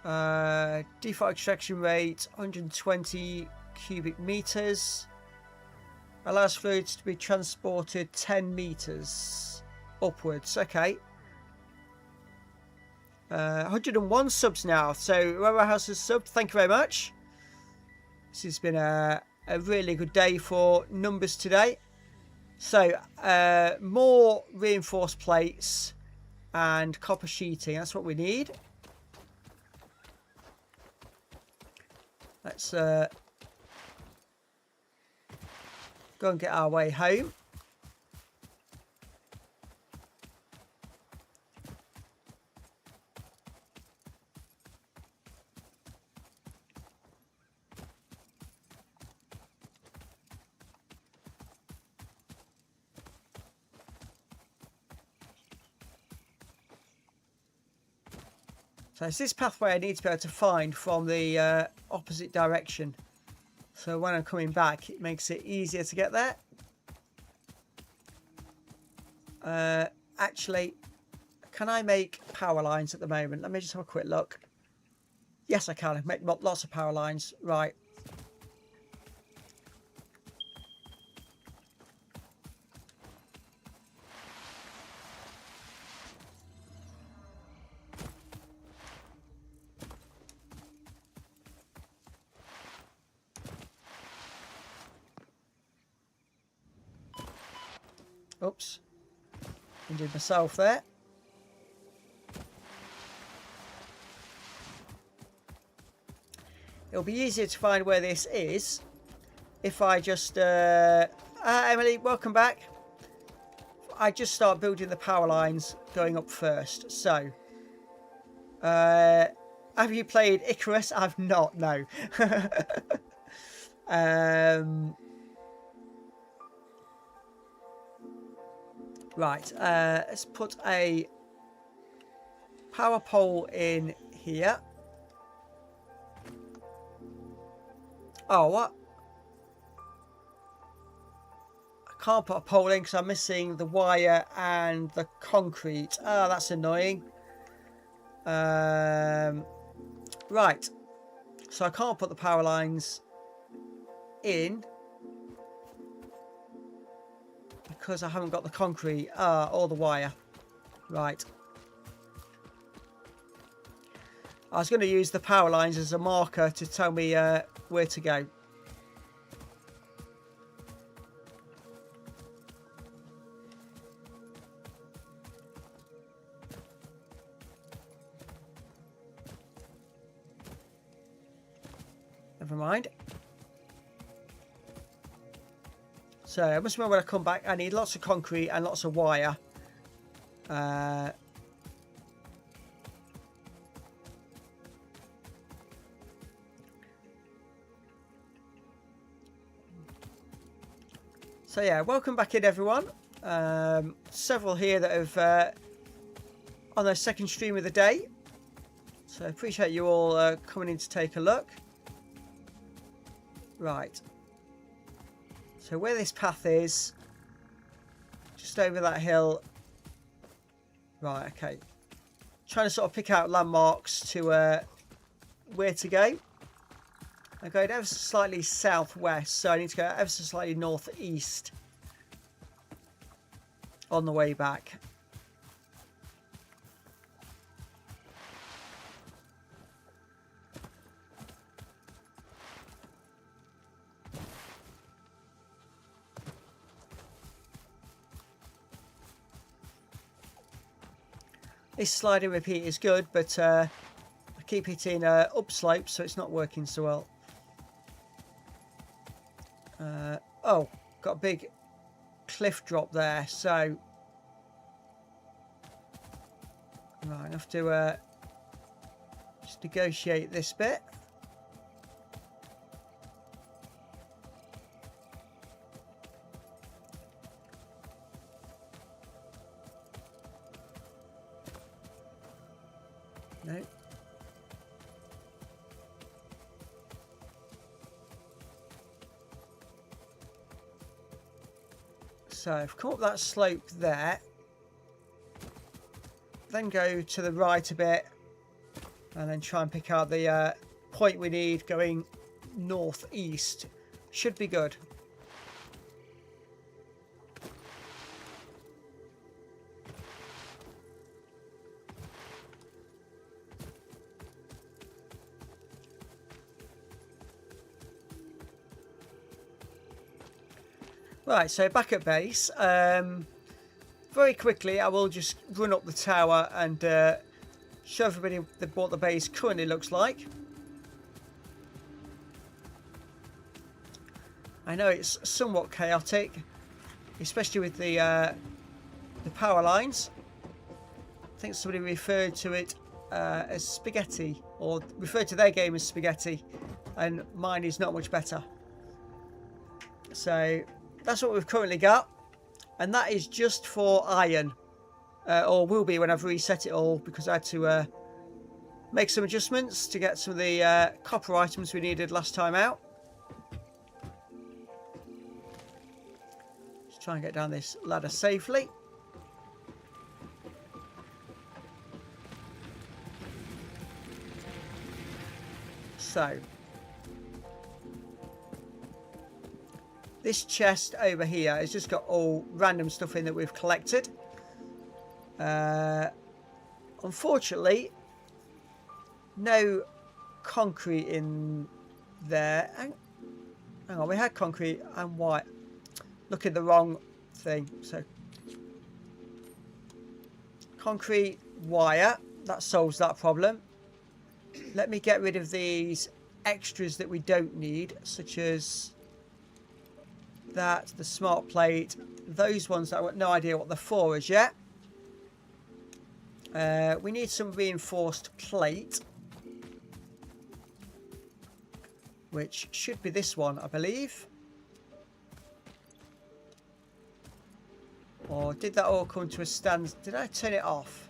Default extraction rate 120 cubic meters. Allows fluids to be transported 10 meters upwards. Okay. 101 subs now. So whoever has a sub, thank you very much. This has been a really good day for numbers today. So more reinforced plates and copper sheeting. That's what we need. Let's go and get our way home. So it's this pathway I need to be able to find from the opposite direction. So when I'm coming back, it makes it easier to get there. Actually, can I make power lines at the moment? Let me just have a quick look. Yes, I can. I make lots of power lines. Right. Oops. Injured myself there. It'll be easier to find where this is if I just... Emily, welcome back. I just start building the power lines going up first. So, have you played Icarus? I've not, no. Right, let's put a power pole in here. Oh, what? I can't put a pole in because I'm missing the wire and the concrete. Oh, that's annoying. Right, so I can't put the power lines in because I haven't got the concrete or the wire. Right. I was going to use the power lines as a marker to tell me where to go. Never mind. So I must remember when I come back, I need lots of concrete and lots of wire. So yeah, welcome back in everyone. Several here that have on their second stream of the day. So I appreciate you all coming in to take a look. Right. So where this path is, just over that hill. Right, okay. Trying to sort of pick out landmarks to where to go. I'm going ever so slightly southwest, so I need to go ever so slightly northeast on the way back. This sliding repeat is good, but I keep hitting upslopes, so it's not working so well. Oh, got a big cliff drop there, so right, I have to just negotiate this bit. No. So I've come up that slope there. Then go to the right a bit. And then try and pick out the point we need going northeast. Should be good. Right, so back at base. Very quickly, I will just run up the tower and show everybody what the base currently looks like. I know it's somewhat chaotic, especially with the power lines. I think somebody referred to it as spaghetti, or referred to their game as spaghetti, and mine is not much better. So that's what we've currently got, and that is just for iron, or will be when I've reset it all, because I had to make some adjustments to get some of the copper items we needed last time out. Let's try and get down this ladder safely. So this chest over here has just got all random stuff in that we've collected. Unfortunately, no concrete in there. Hang on, we had concrete and white. Look at the wrong thing. So concrete wire, that solves that problem. Let me get rid of these extras that we don't need, such as that, the smart plate, those ones that I've got no idea what they're for as yet. We need some reinforced plate, which should be this one, I believe. Or did that all come to a stand? Did I turn it off?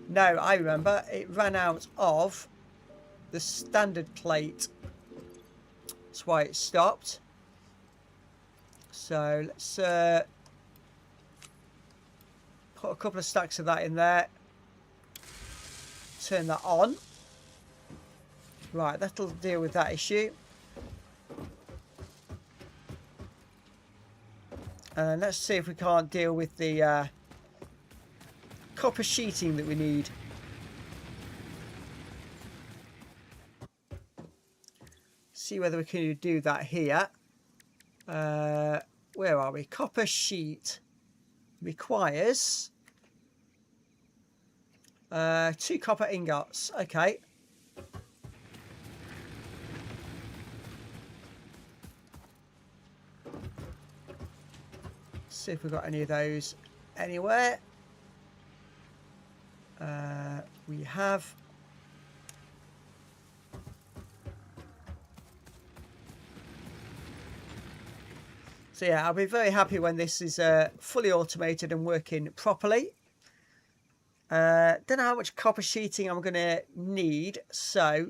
No, I remember. It ran out of the standard plate. That's why it stopped. So let's put a couple of stacks of that in there. Turn that on. Right, that'll deal with that issue. And let's see if we can't deal with the copper sheeting that we need. See whether we can do that here. Where are we? Copper sheet requires 2 copper ingots. Okay. See if we've got any of those anywhere. We have. So yeah, I'll be very happy when this is fully automated and working properly. Don't know how much copper sheeting I'm going to need, so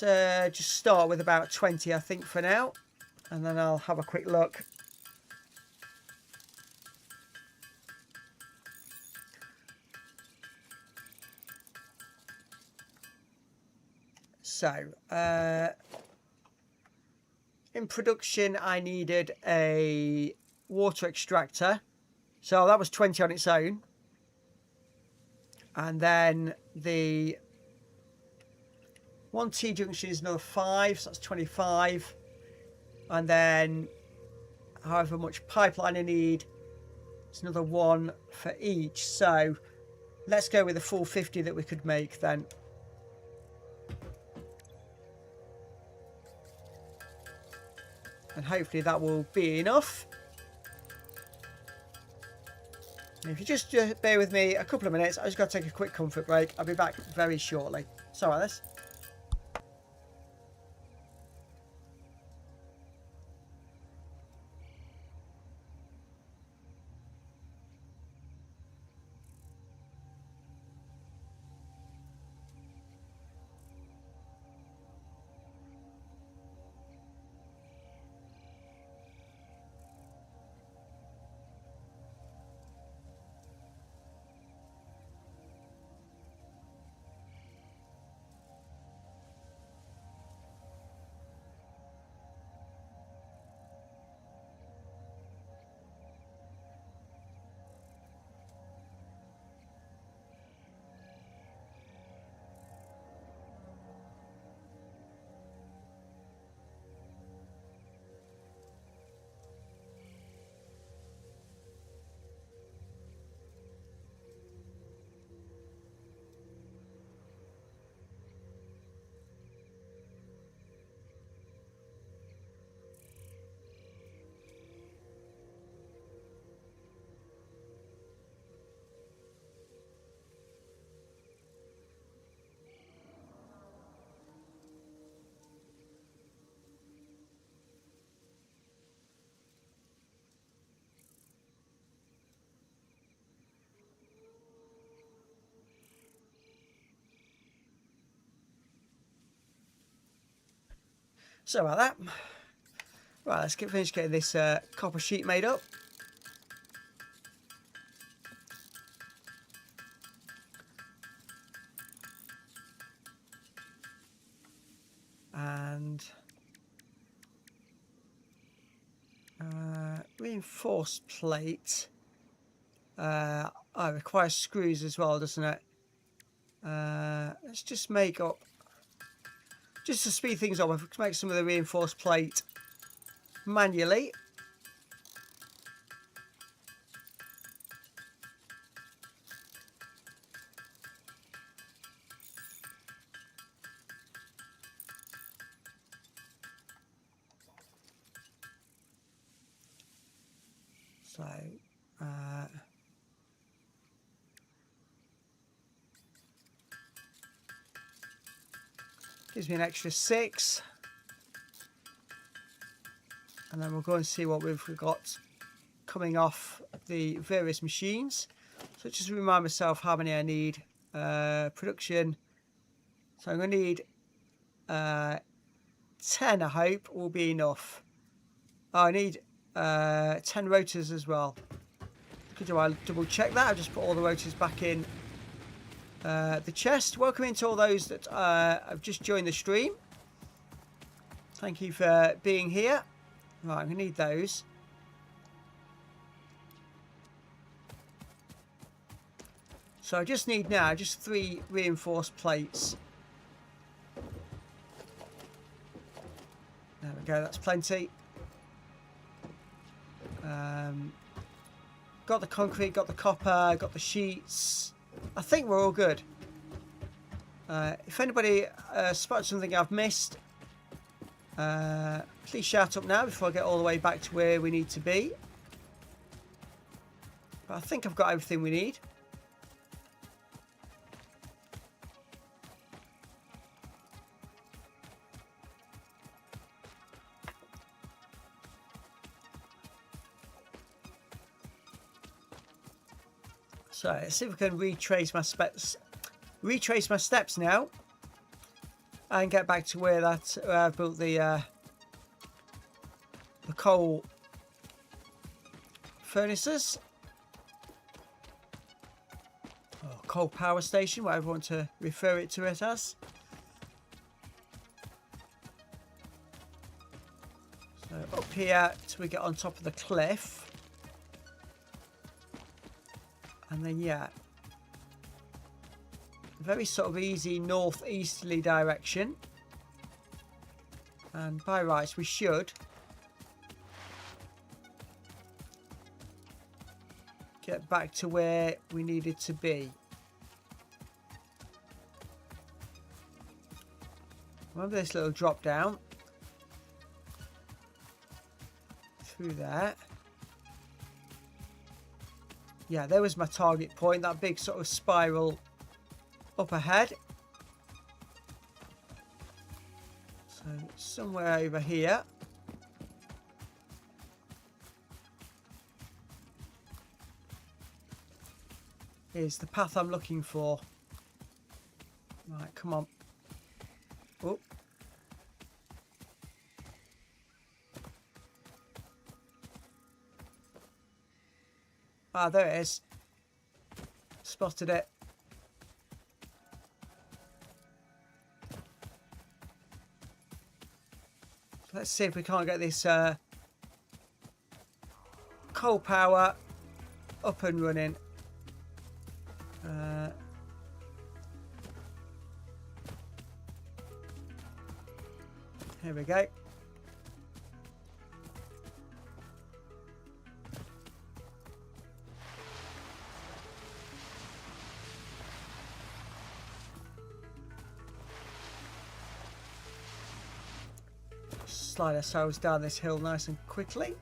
let's just start with about 20, I think, for now, and then I'll have a quick look. So, in production, I needed a water extractor. So that was 20 on its own. And then the 1 T-junction is another 5, so that's 25. And then however much pipeline I need, it's another 1 for each. So let's go with the full 50 that we could make then. And hopefully that will be enough. And if you just bear with me a couple of minutes, I just got to take a quick comfort break. I'll be back very shortly. Sorry about this. Sorry about that. Right, let's finish getting this copper sheet made up. And reinforced plate. It requires screws as well, doesn't it? Let's just make up, just to speed things up, let's make some of the reinforced plate manually. So, gives me an extra 6. And then we'll go and see what we've got coming off the various machines. So just to remind myself how many I need. Production. So I'm going to need 10, I hope, will be enough. Oh, I need 10 rotors as well. Do I double check that? I've just put all the rotors back in the chest. Welcome into all those that have just joined the stream. Thank you for being here. Right, I'm going to need those. So I just need now just 3 reinforced plates. There we go, that's plenty. Got the concrete, got the copper, got the sheets. I think we're all good. If anybody spots something I've missed, please shout up now before I get all the way back to where we need to be. But I think I've got everything we need. So let's see if we can retrace my steps now, and get back to where that I've built the coal furnaces, or coal power station, whatever you want to refer it to it as. So up here till we get on top of the cliff. And then, yeah, very sort of easy northeasterly direction. And by rights, we should get back to where we needed to be. Remember this little drop down through there. Yeah, there was my target point, that big sort of spiral up ahead. So somewhere over here. Is the path I'm looking for. Right, come on. Oh. Ah, there it is. Spotted it. Let's see if we can't get this coal power up and running. Here we go. Slide ourselves down this hill nice and quickly.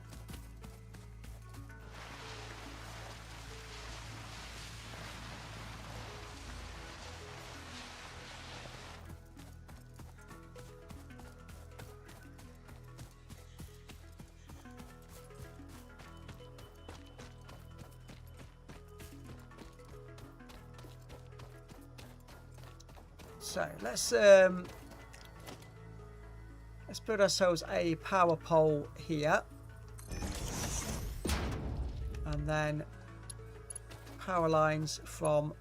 So let's Let's build ourselves a power pole here. And then power lines from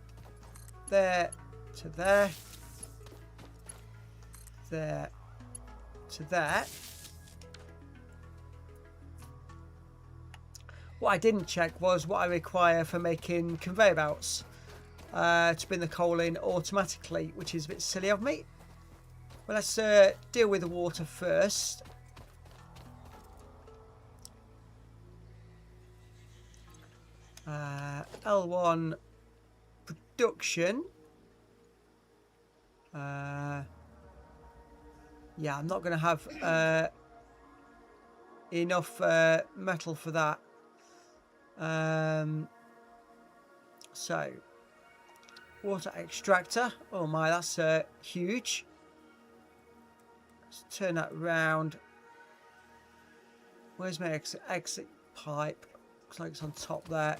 there to there. There to there. What I didn't check was what I require for making conveyor belts to bring the coal in automatically, which is a bit silly of me. Well, let's deal with the water first. L1 production. Yeah, I'm not going to have enough metal for that. So, water extractor. Oh my, that's huge. Let's turn that round. Where's my exit pipe? Looks like it's on top there.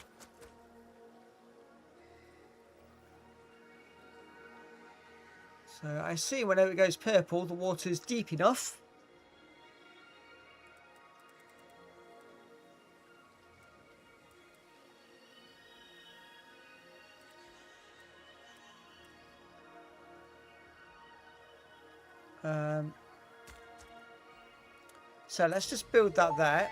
So I see whenever it goes purple, the water's deep enough. So let's just build that there.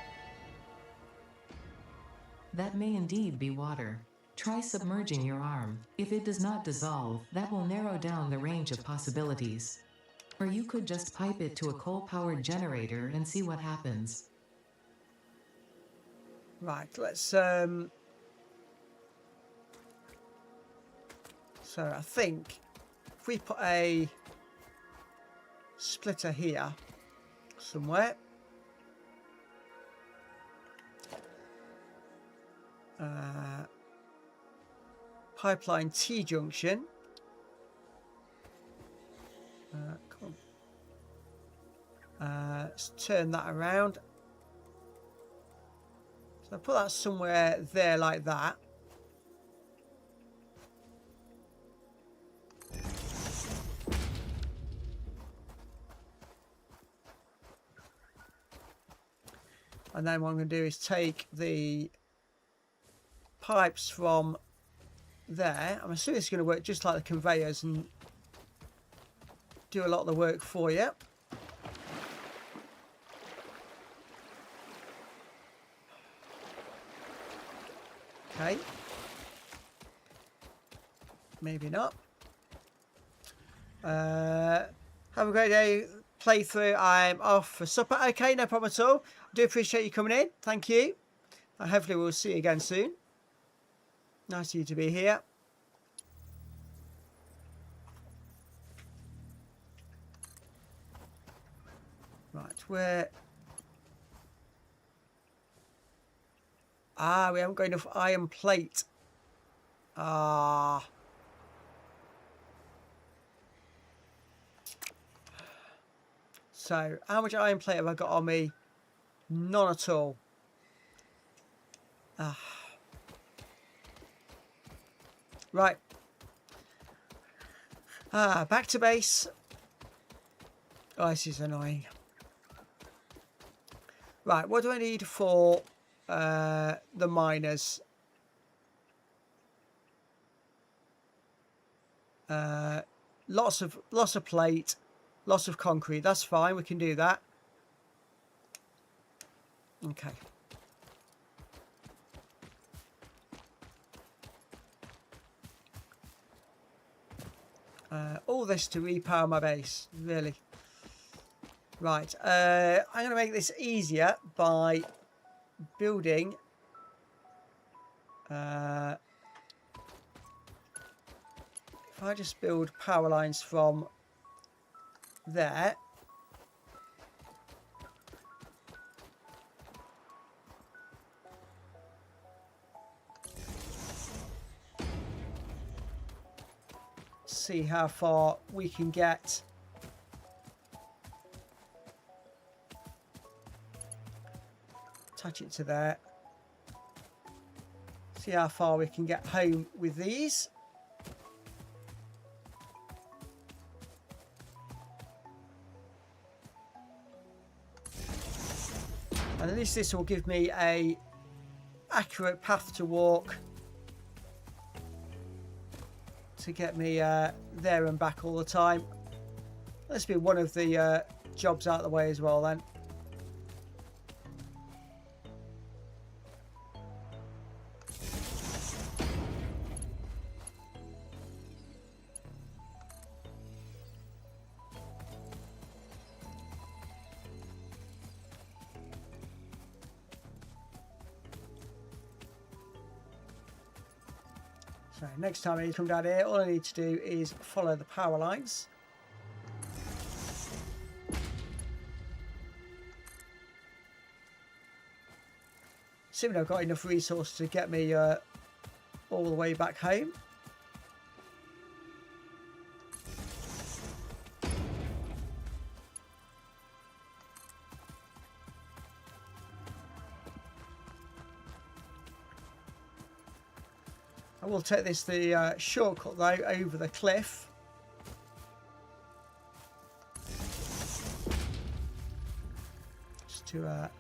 That may indeed be water. Try submerging your arm. If it does not dissolve, that will narrow down the range of possibilities. Or you could just pipe it to a coal-powered generator and see what happens. Right, let's so I think if we put a splitter here somewhere, pipeline T junction, come on, let's turn that around. So I put that somewhere there like that. And then what I'm going to do is take the pipes from there. I'm assuming it's going to work just like the conveyors and do a lot of the work for you. Okay. Maybe not. Have a great day. Playthrough. I'm off for supper. Okay, no problem at all. I do appreciate you coming in. Thank you. And hopefully we'll see you again soon. Nice of you to be here. Right, where... Ah, we haven't got enough iron plate. Ah. So, how much iron plate have I got on me? None at all. Ah. Right. Ah, back to base. Oh, this is annoying. Right, what do I need for the miners? Lots of plate, lots of concrete. That's fine. We can do that. Okay. All this to repower my base, really. Right, I'm going to make this easier by building if I just build power lines from there. See how far we can get. Attach it to there. See how far we can get home with these. And at least this will give me a accurate path to walk to get me there and back all the time. Let's be one of the jobs out of the way as well then. So next time I need to come down here, all I need to do is follow the power lines. Assuming I've got enough resources to get me all the way back home. I will take this the shortcut though over the cliff. Just to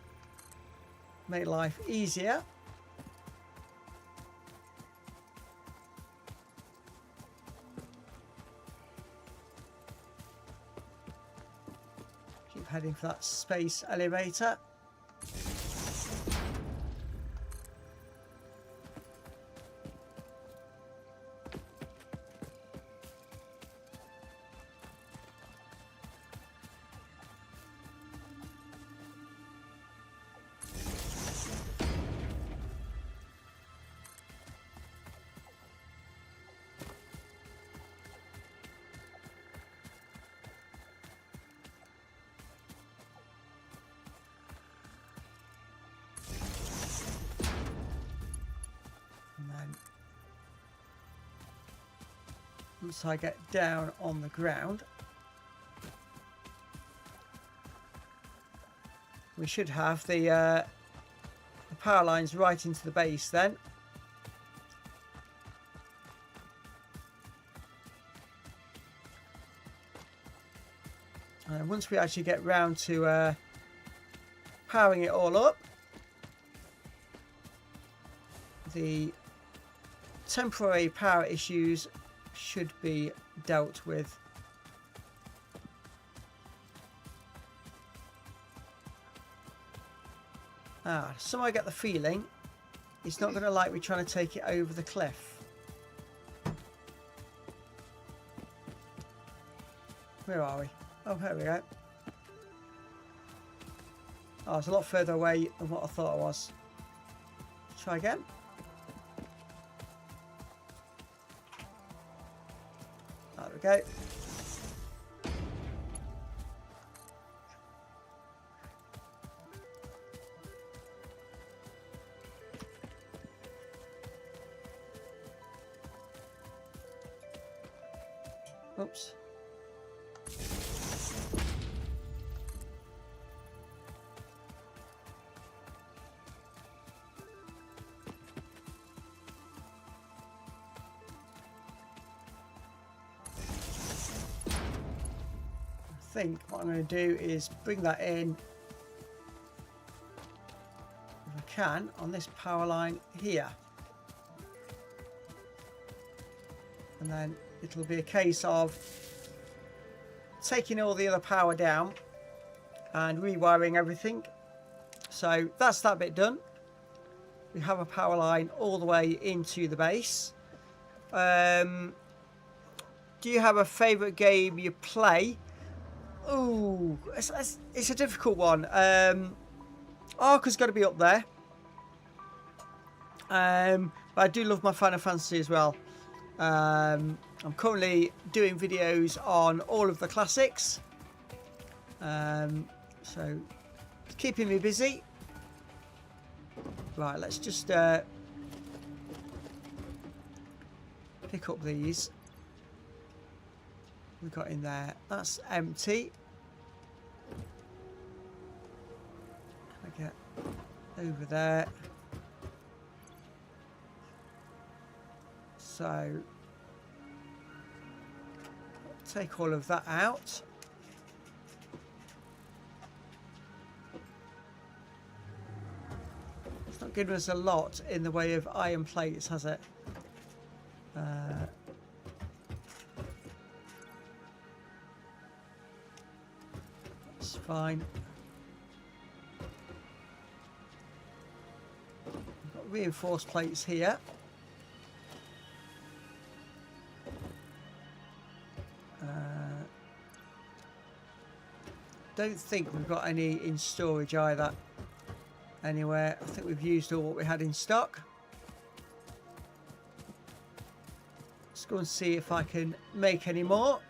make life easier. Keep heading for that space elevator. Once I get down on the ground, we should have the power lines right into the base then. And once we actually get round to powering it all up, the temporary power issues should be dealt with. So I get the feeling it's not going to like me trying to take it over the cliff. Where are we? Oh, here we go. Oh, it's a lot further away than what I thought it was. Try again. There we go. Oops. I think what I'm going to do is bring that in, if I can, on this power line here. And then it'll be a case of taking all the other power down and rewiring everything. So that's that bit done. We have a power line all the way into the base. Do you have a favourite game you play? Ooh, it's a difficult one. Ark has got to be up there. But I do love my Final Fantasy as well. I'm currently doing videos on all of the classics. So it's keeping me busy. Right, let's just pick up these. We got in there. That's empty. Can I get over there? So take all of that out. given us a lot in the way of iron plates, has it? That's fine. We've got reinforced plates here. Don't think we've got any in storage either. Anywhere. I think we've used all what we had in stock. Let's go and see if I can make any more.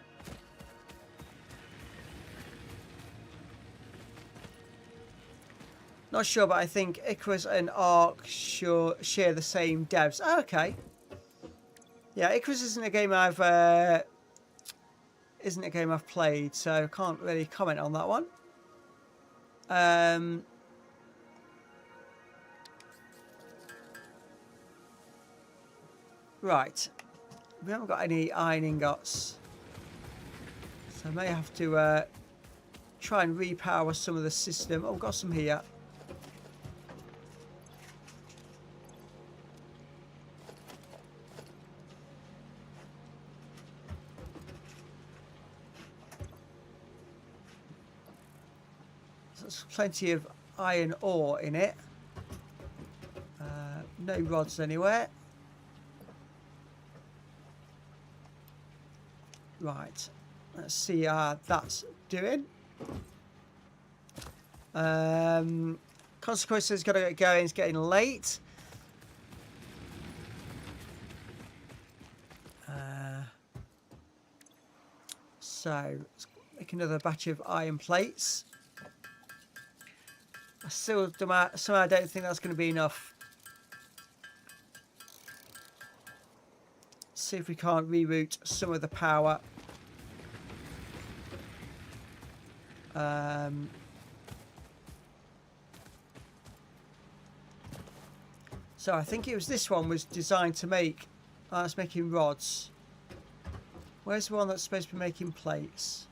Not sure, but I think Icarus and Ark share the same devs. Oh, okay. Yeah, Icarus isn't a game I've played, so I can't really comment on that one. Right. We haven't got any iron ingots, so I may have to try and repower some of the system. Oh, we've got some here. There's plenty of iron ore in it. No rods anywhere. Right. Let's see how that's doing. Consequences got to get going. It's getting late. So let's make another batch of iron plates. I still somehow don't think that's going to be enough. See if we can't reroute some of the power. So I think it was this one was designed to make. It's making rods. Where's the one that's supposed to be making plates?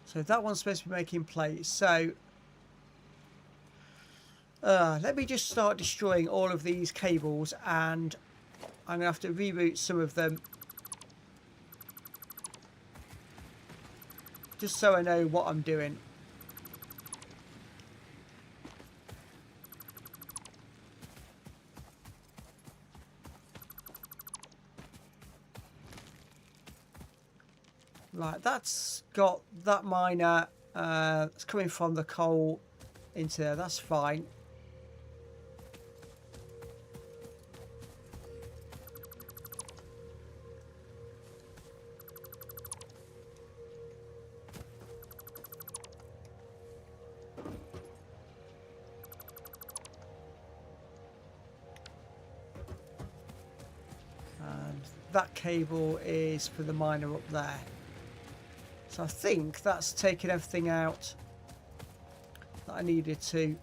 So that one's supposed to be making plates. So let me just start destroying all of these cables, and I'm going to have to reroute some of them just so I know what I'm doing. Right, that's got that miner. It's coming from the coal into there. That's fine. And that cable is for the miner up there. So I think that's taken everything out that I needed to.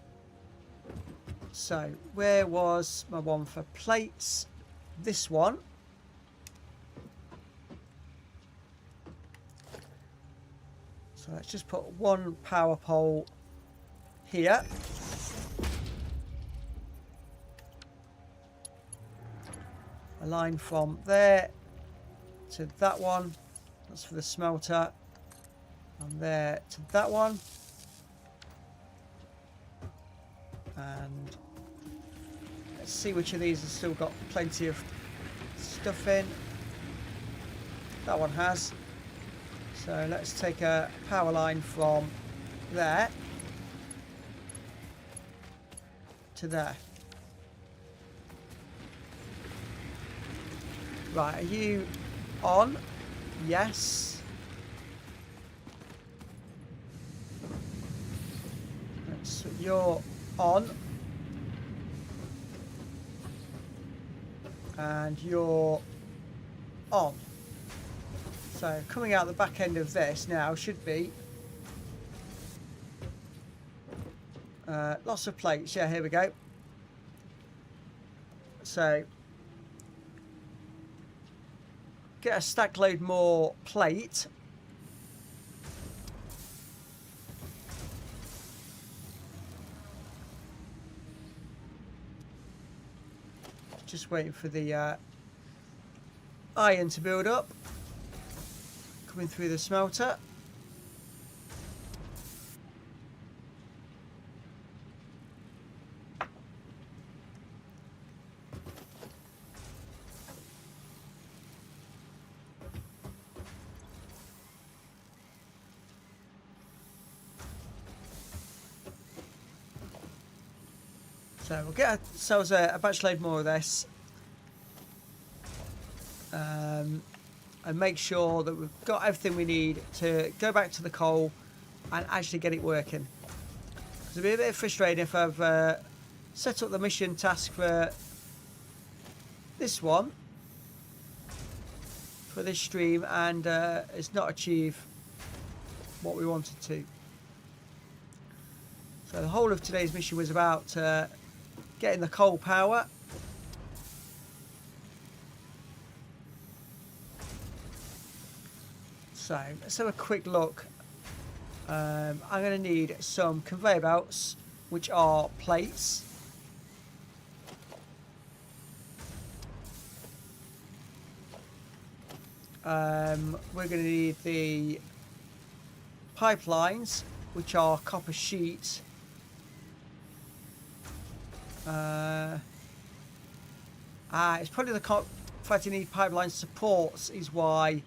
So where was my one for plates? This one. So let's just put one power pole here. A line from there to that one. That's for the smelter. And there to that one. And let's see which of these has still got plenty of stuff in. That one has. So let's take a power line from there to there. Right, are you on? Yes. So you're on. And you're on. So coming out the back end of this now should be lots of plates. Yeah, here we go. So get a stack load more plate. Just waiting for the iron to build up. Coming through the smelter. So we'll get ourselves a batch load more of this. And make sure that we've got everything we need to go back to the coal and actually get it working. It'll be a bit frustrating if I've set up the mission task for this one, for this stream, and it's not achieved what we wanted to. So the whole of today's mission was about getting the coal power. So let's have a quick look. I'm going to need some conveyor belts, which are plates. We're going to need the pipelines, which are copper sheets. It's probably the fact you need pipeline supports is why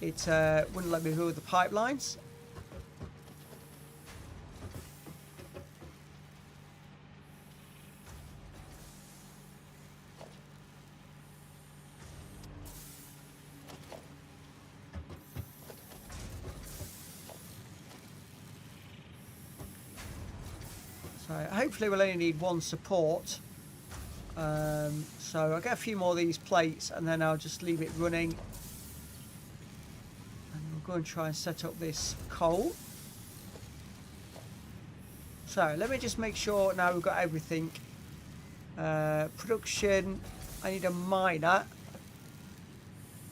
it wouldn't let me build the pipelines. So hopefully we'll only need one support. So I'll get a few more of these plates and then I'll just leave it running. And we'll go and try and set up this coal. So let me just make sure now we've got everything. Production, I need a miner.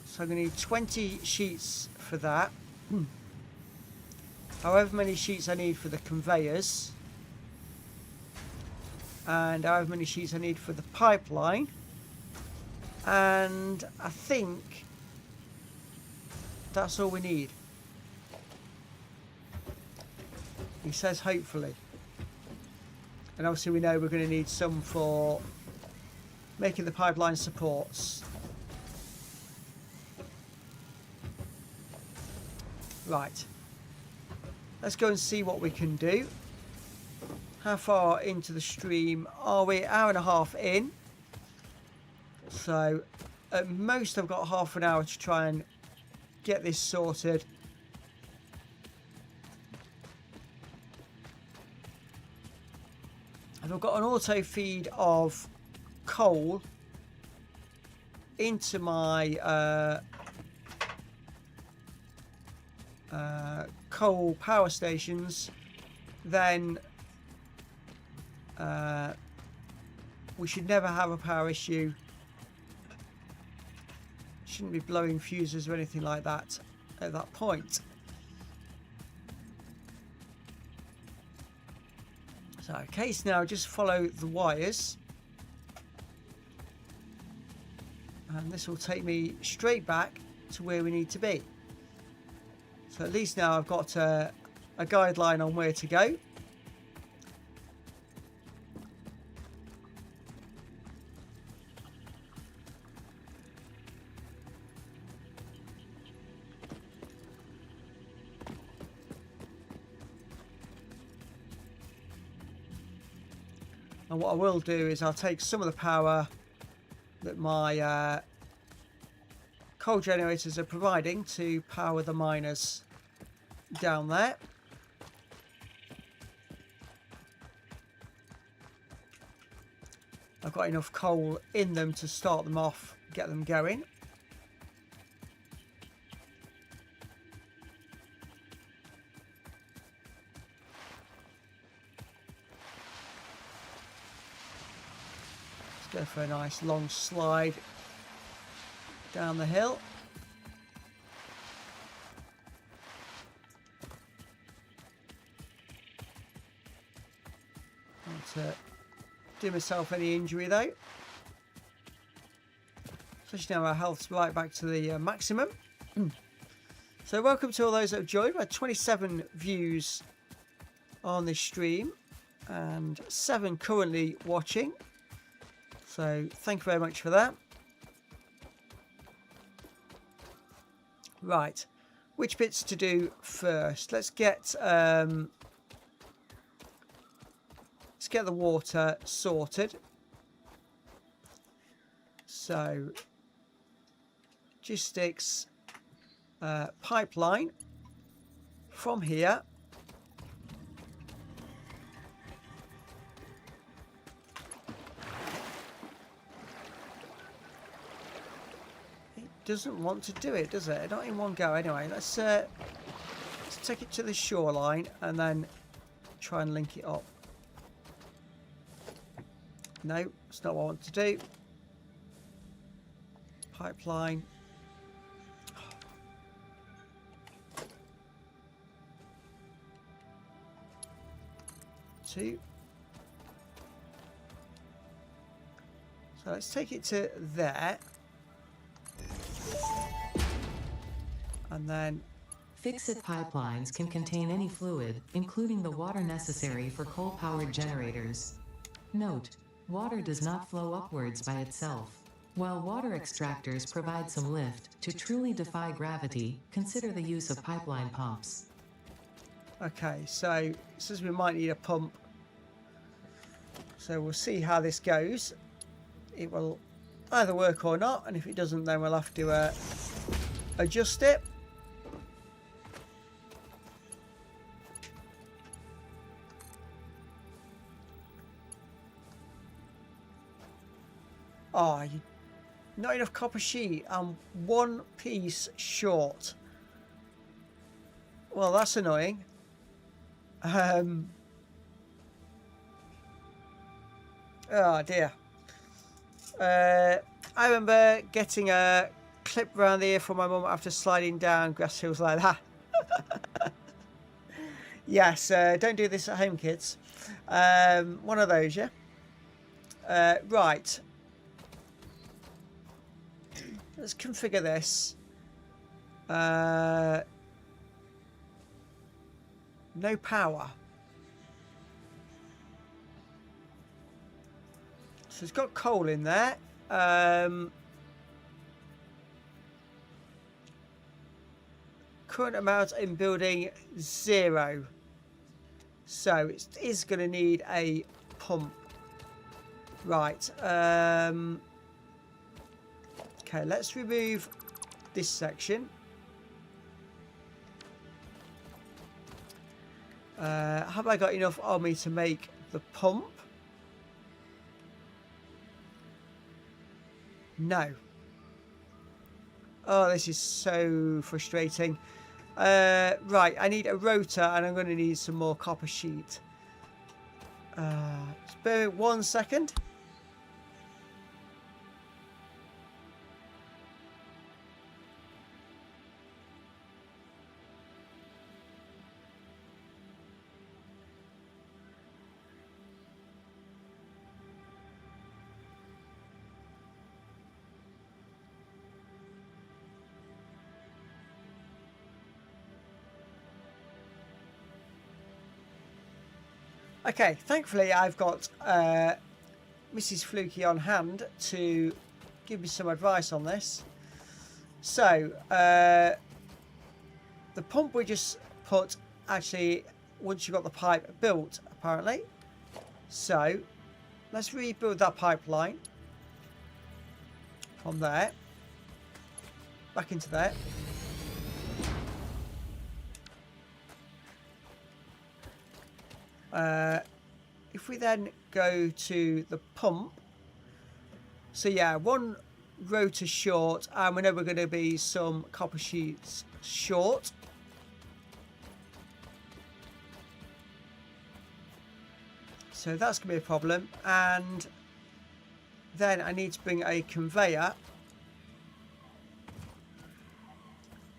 So I'm going to need 20 sheets for that. However many sheets I need for the conveyors. And however many sheets I need for the pipeline. And I think that's all we need. He says hopefully. And obviously we know we're going to need some for making the pipeline supports. Right. Let's go and see what we can do. How far into the stream are we? Hour and a half in. So at most I've got half an hour to try and get this sorted. And I've got an auto feed of coal into my coal power stations, then we should never have a power issue. Shouldn't be blowing fuses or anything like that at that point. So case now, just follow the wires and this will take me straight back to where we need to be. So at least now I've got a guideline on where to go. And what I will do is I'll take some of the power that my coal generators are providing to power the miners down there. I've got enough coal in them to start them off, get them going. Go for a nice long slide down the hill. to do myself any injury though. Especially now our health's right back to the maximum. So welcome to all those that have joined. We had 27 views on this stream and 7 currently watching. So thank you very much for that. Right, which bits to do first? Let's get the water sorted. So logistics pipeline from here. Doesn't want to do it, does it? Not in one go anyway. Let's take it to the shoreline and then try and link it up. No, that's not what I want to do. Pipeline. 2. So let's take it to there. And then Fix-It pipelines can contain any fluid, including the water necessary for coal-powered generators. Note: water does not flow upwards by itself. While water extractors provide some lift, to truly defy gravity, consider the use of pipeline pumps. okay, so it says we might need a pump. So we'll see how this goes. It will either work or not, and if it doesn't, then we'll have to adjust it. Oh, not enough copper sheet. I'm 1 piece short. Well, that's annoying. Oh dear. I remember getting a clip around the ear from my mum after sliding down grass hills like that. Yes, don't do this at home, kids. One of those, yeah? Right. Let's configure this. No power. So it's got coal in there. Current amount in building 0. So it is going to need a pump. Right. Okay, let's remove this section. Have I got enough on me to make the pump? No. Oh, this is so frustrating. Right, I need a rotor and I'm going to need some more copper sheet. Spare me 1 second. Okay, thankfully I've got Mrs. Fluky on hand to give me some advice on this. So, the pump we just put, actually, once you've got the pipe built, apparently. So, let's rebuild that pipeline from there, back into there. If we then go to the pump, so yeah, 1 rotor short, and we know we're going to be some copper sheets short. So that's going to be a problem, and then I need to bring a conveyor.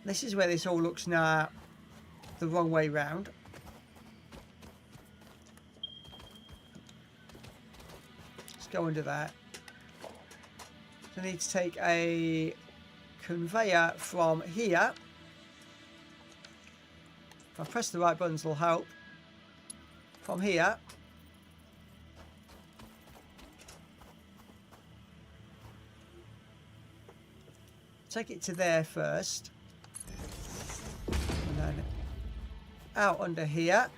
This is where this all looks now the wrong way round. Let's go under there. So I need to take a conveyor from here. If I press the right buttons, it'll help. From here. Take it to there first. And then out under here.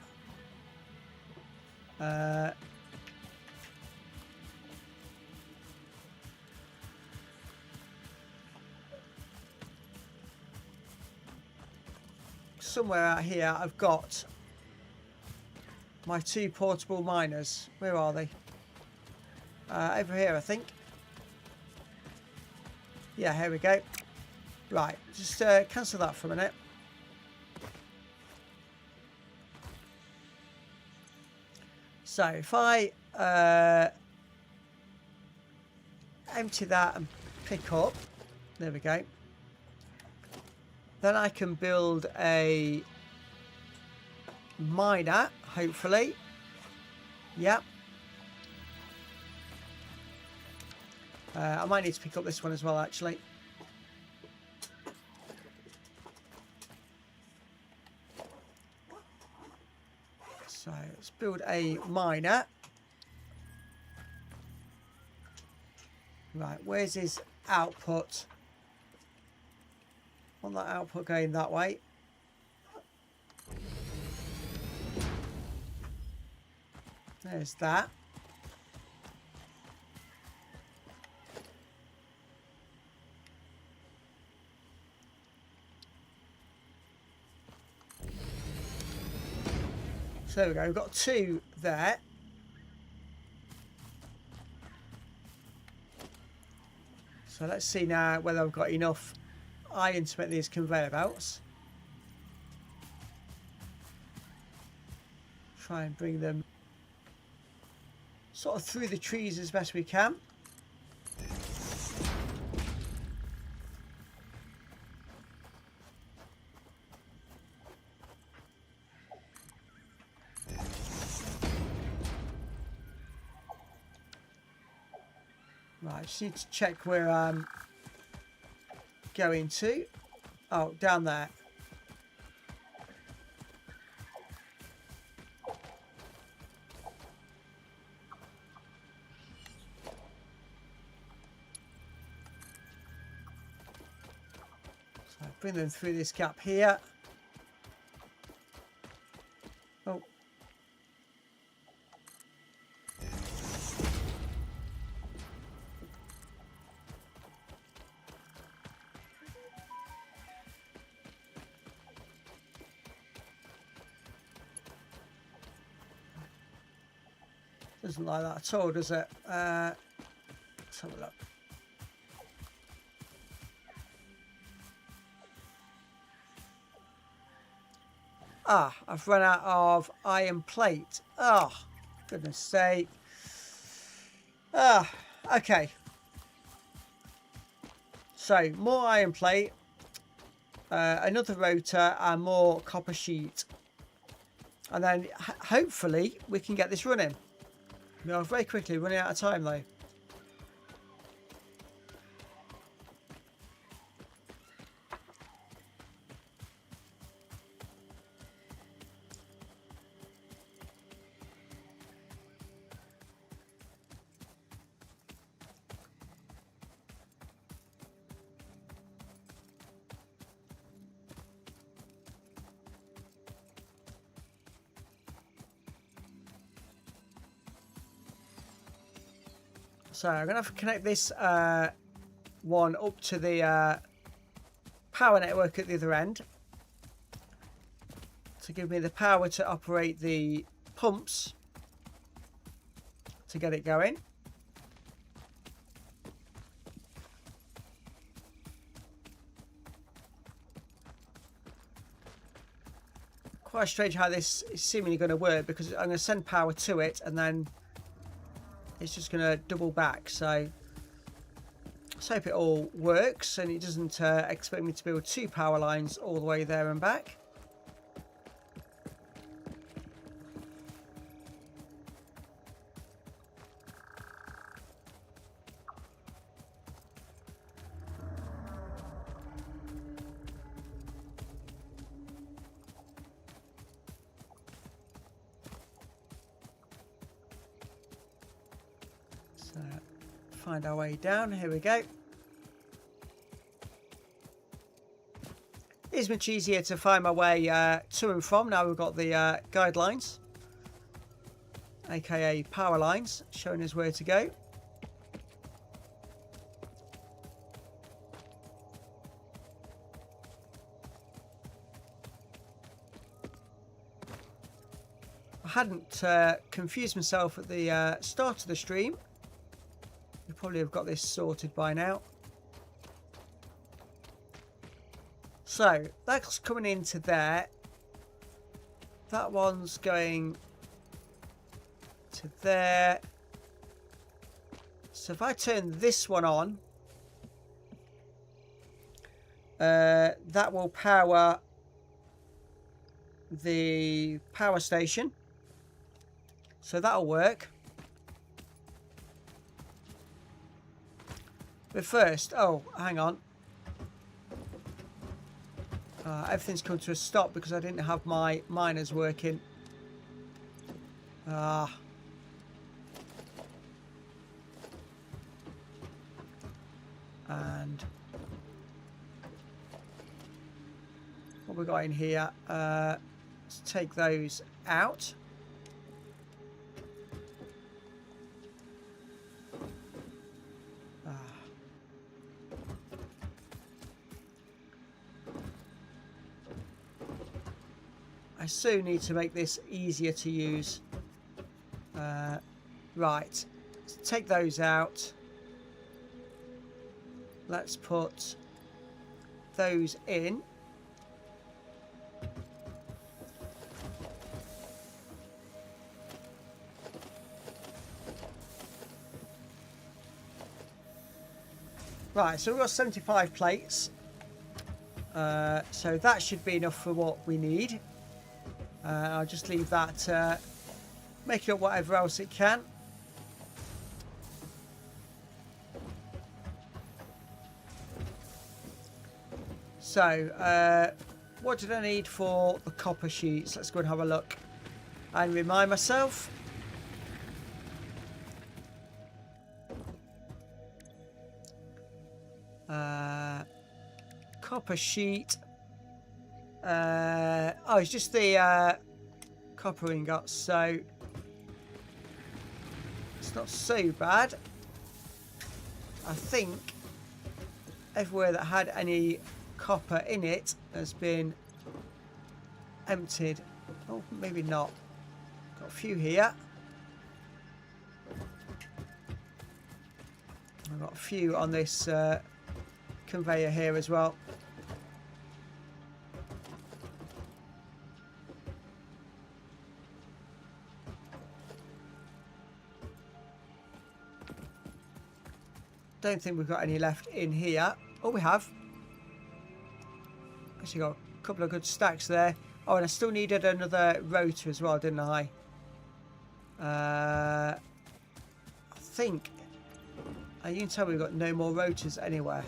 Somewhere out here I've got my 2 portable miners. Where are they? Over here, I think. Yeah, here we go. Right, just cancel that for a minute. So if I empty that and pick up, there we go. Then I can build a miner, hopefully. Yep. I might need to pick up this one as well, actually. So let's build a miner. Right, where's his output? On that output going that way. There's that. So there we go, we've got 2 there. So let's see now whether I've got enough iron to make these conveyor belts. Try and bring them sort of through the trees as best we can. Right, just need to check where I'm going to. Oh, down there. So I bring them through this gap here. Oh. Doesn't like that at all, does it? Let's have a look. Ah, I've run out of iron plate. Oh, goodness sake. Ah, okay. So, more iron plate, another rotor, and more copper sheet. And then, hopefully, we can get this running. We are very quickly running out of time, though. So I'm going to have to connect this one up to the power network at the other end to give me the power to operate the pumps to get it going. Quite strange how this is seemingly going to work, because I'm going to send power to it and then it's just going to double back. So let's hope it all works and it doesn't expect me to build 2 power lines all the way there and back. Find our way down. Here we go. It's much easier to find my way to and from now we've got the guidelines, aka power lines, showing us where to go. I hadn't confused myself at the start of the stream. You probably have got this sorted by now. So that's coming into there. That one's going to there. So if I turn this one on, that will power the power station. So that'll work. But first, oh, hang on. Everything's come to a stop because I didn't have my miners working. And what we got in here? Let's take those out. I so need to make this easier to use. Right, let's take those out. Let's put those in. Right, so we've got 75 plates. So that should be enough for what we need. I'll just leave that, make it up whatever else it can. So, what did I need for the copper sheets? Let's go and have a look and remind myself. Copper sheet. Oh, it's just the copper ingots, so it's not so bad. I think everywhere that had any copper in it has been emptied. Oh, maybe not. Got a few here. I've got a few on this conveyor here as well. Don't think we've got any left in here. Oh, we have. Actually got a couple of good stacks there. Oh, and I still needed another rotor as well, didn't I? I think you can tell we've got no more rotors anywhere.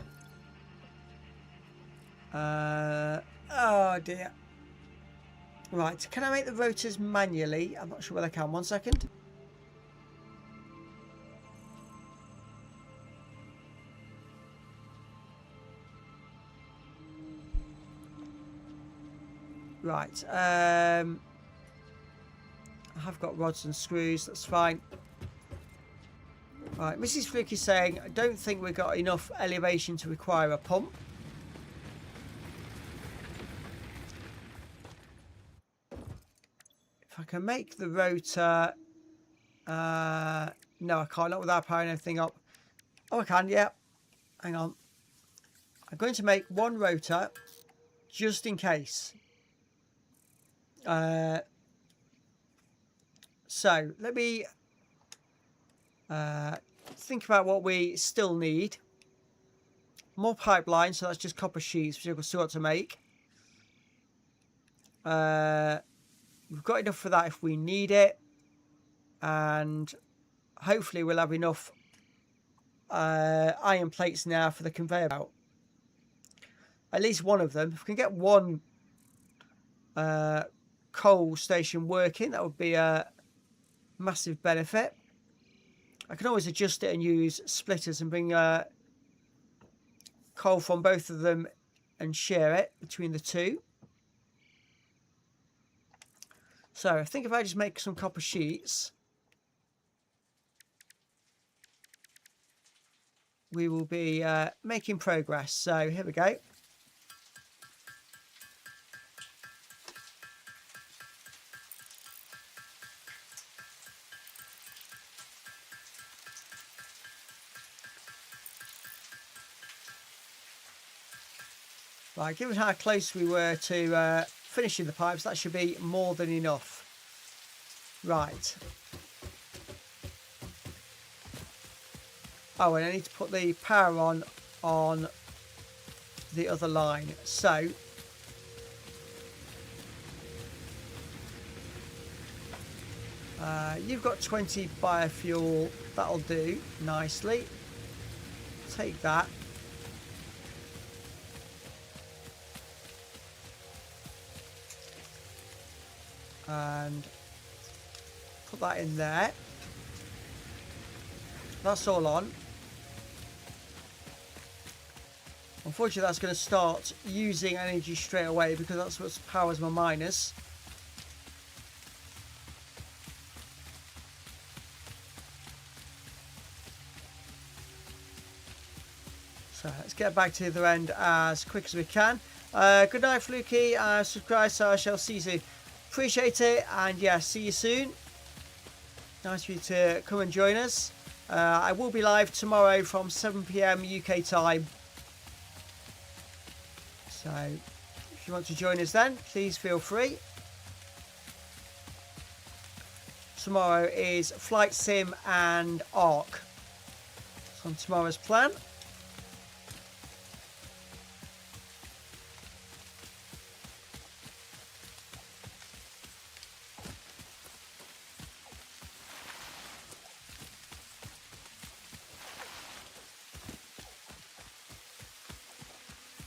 Oh dear. Right, can I make the rotors manually? I'm not sure whether I can. 1 second. Right, I have got rods and screws, that's fine. Right, Mrs. Fluke is saying, I don't think we've got enough elevation to require a pump. If I can make the rotor... no, I can't, not without powering everything up. Oh, I can, yeah. Hang on. I'm going to make one rotor, just in case. So let me think about what we still need. More pipeline, so that's just copper sheets, which we've still got to make. We've got enough for that if we need it, and hopefully we'll have enough iron plates now for the conveyor belt. At least one of them. If we can get one coal station working, that would be a massive benefit. I can always adjust it and use splitters and bring coal from both of them and share it between the two. So I think if I just make some copper sheets, we will be making progress. So here we go. Right, given how close we were to finishing the pipes, that should be more than enough. Right. Oh, and I need to put the power on the other line. So you've got 20 biofuel. That'll do nicely. Take that. And put that in there. That's all on. Unfortunately, that's going to start using energy straight away because that's what powers my miners. So let's get back to the other end as quick as we can. Good night, Fluky. Subscribe, so I shall see you soon. Appreciate it, and yeah, see you soon. Nice for you to come and join us. I will be live tomorrow from 7 PM UK time. So if you want to join us then, please feel free. Tomorrow is Flight Sim and Ark. It's on tomorrow's plan.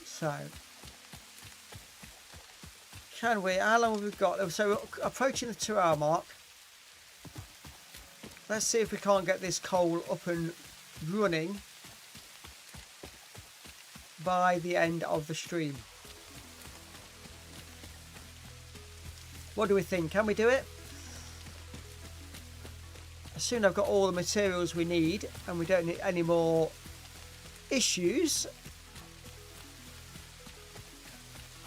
So, can we? How long have we got? So we're approaching the 2-hour mark. Let's see if we can't get this coal up and running by the end of the stream. What do we think? Can we do it? As soon as I've got all the materials we need and we don't need any more issues,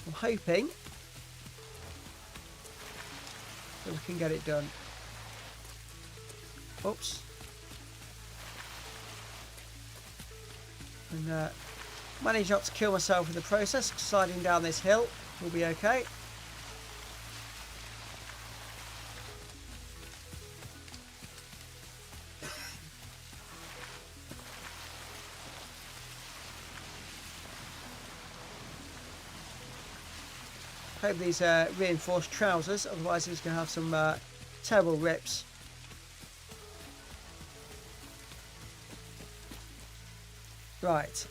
I'm hoping that we can get it done. Oops. And manage not to kill myself in the process. Sliding down this hill will be okay. Hope these are reinforced trousers, otherwise it's going to have some terrible rips. Right.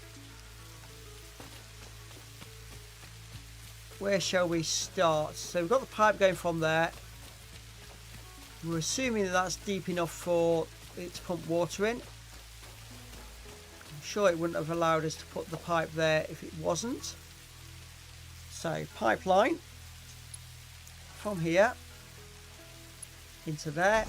Where shall we start? So we've got the pipe going from there. We're assuming that that's deep enough for it to pump water in. I'm sure it wouldn't have allowed us to put the pipe there if it wasn't. So pipeline from here into there.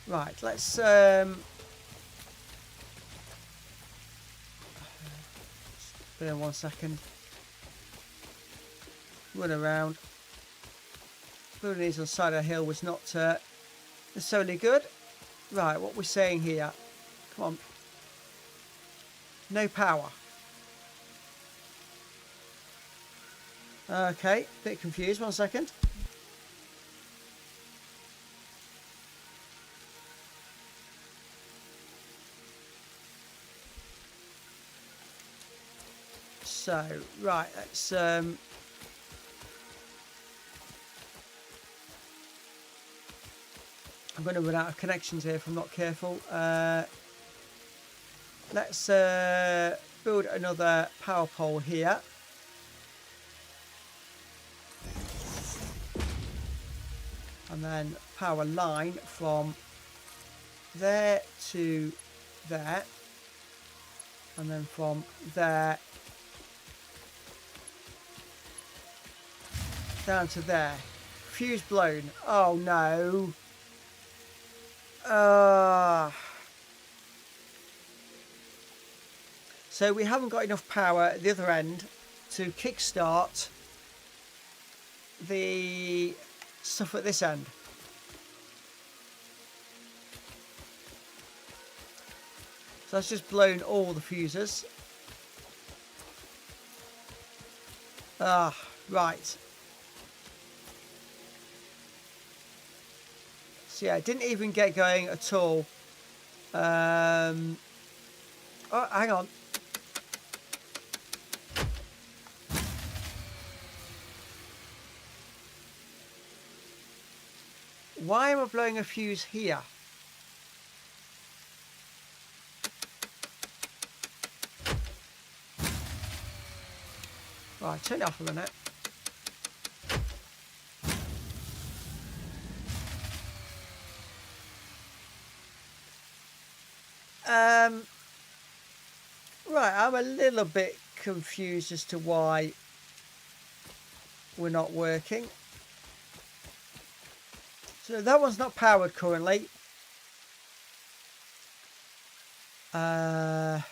Right, let's spin in 1 second. Run around. Building these on the side of the hill was not necessarily good. Right, what we're saying here. Come on. No power. Okay, bit confused. 1 second. So, right, let's I'm going to run out of connections here if I'm not careful. Let's build another power pole here. And then power line from there to there. And then from there down to there. Fuse blown. Oh no. So we haven't got enough power at the other end to kickstart the stuff at this end. So that's just blown all the fuses. Right. So yeah, it didn't even get going at all. Oh, hang on. Why am I blowing a fuse here? Right, turn it off a minute. Right, I'm a little bit confused as to why we're not working. So that one's not powered currently. Right.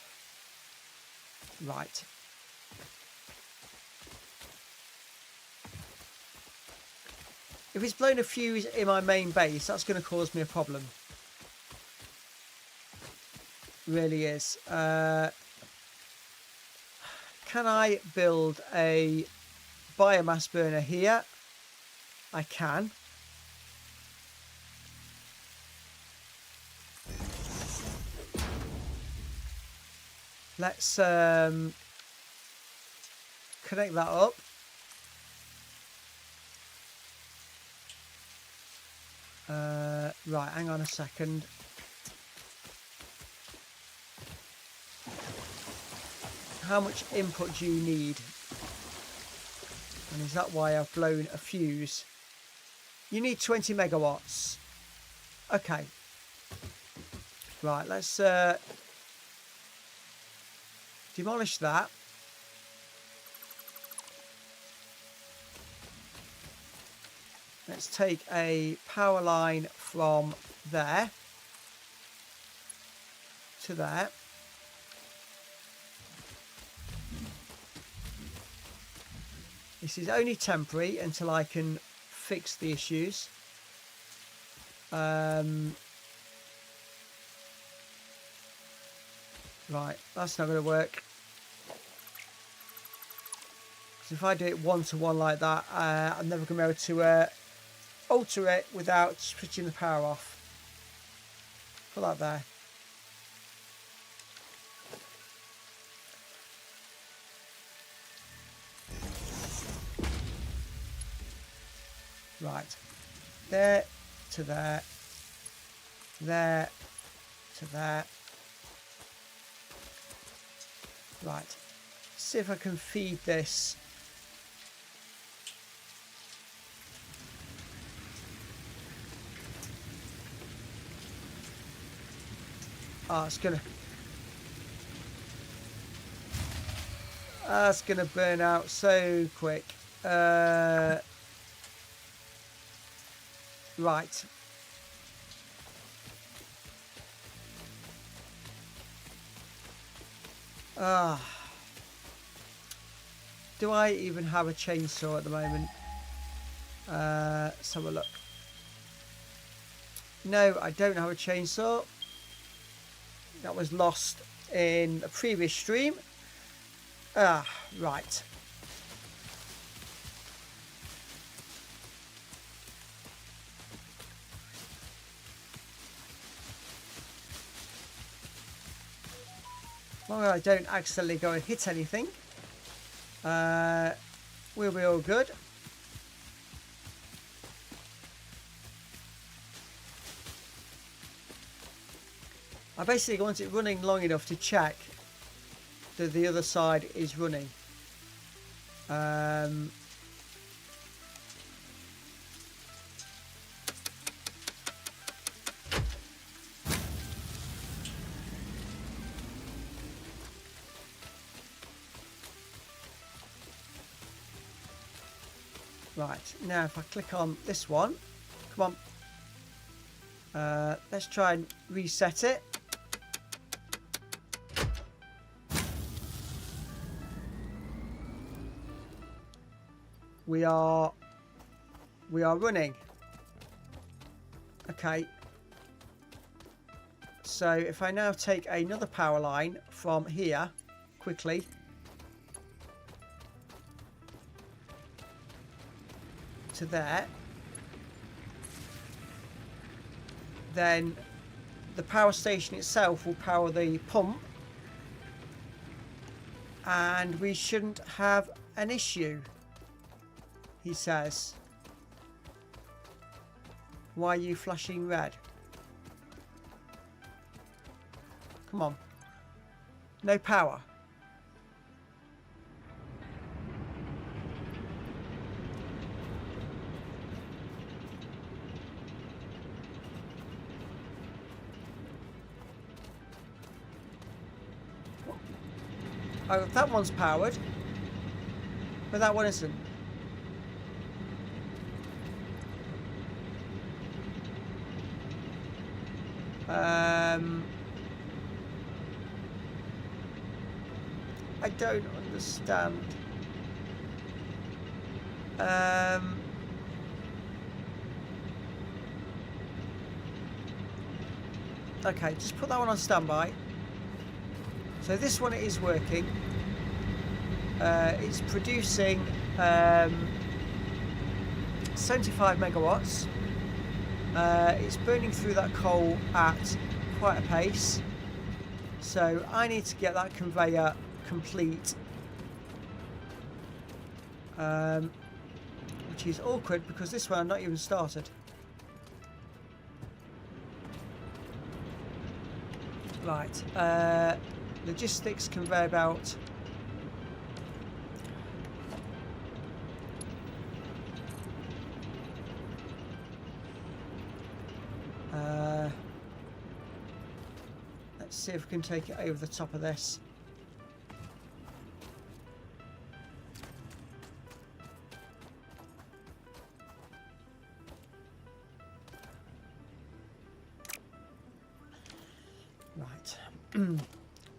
If it's blown a fuse in my main base, that's going to cause me a problem. Really is. Can I build a biomass burner here? I can. Let's connect that up. Right, hang on a second. How much input do you need? And is that why I've blown a fuse? You need 20 megawatts. Okay. Right, let's demolish that. Let's take a power line from there to there. This is only temporary until I can fix the issues. Right, that's not going to work. Because if I do it one-to-one like that, I'm never going to be able to alter it without switching the power off. Put that there. Right, there to there, there to there. Right, see if I can feed this. Oh, it's gonna burn out so quick. Right. Do I even have a chainsaw at the moment? Let's have a look. No, I don't have a chainsaw. That was lost in a previous stream. Right. As long as I don't accidentally go and hit anything, we'll be all good. I basically want it running long enough to check that the other side is running. Right, now if I click on this one, come on. Let's try and reset it. We are running. Okay. So if I now take another power line from here quickly. To there. Then the power station itself will power the pump. And we shouldn't have an issue, he says. Why are you flashing red? Come on. No power. Oh, that one's powered. But that one isn't. I don't understand. Okay, just put that one on standby. So this one is working. It's producing 75 megawatts. It's burning through that coal at quite a pace. So I need to get that conveyor complete. Which is awkward because this one I've not even started. Right. Logistics conveyor belt. Let's see if we can take it over the top of this. Right.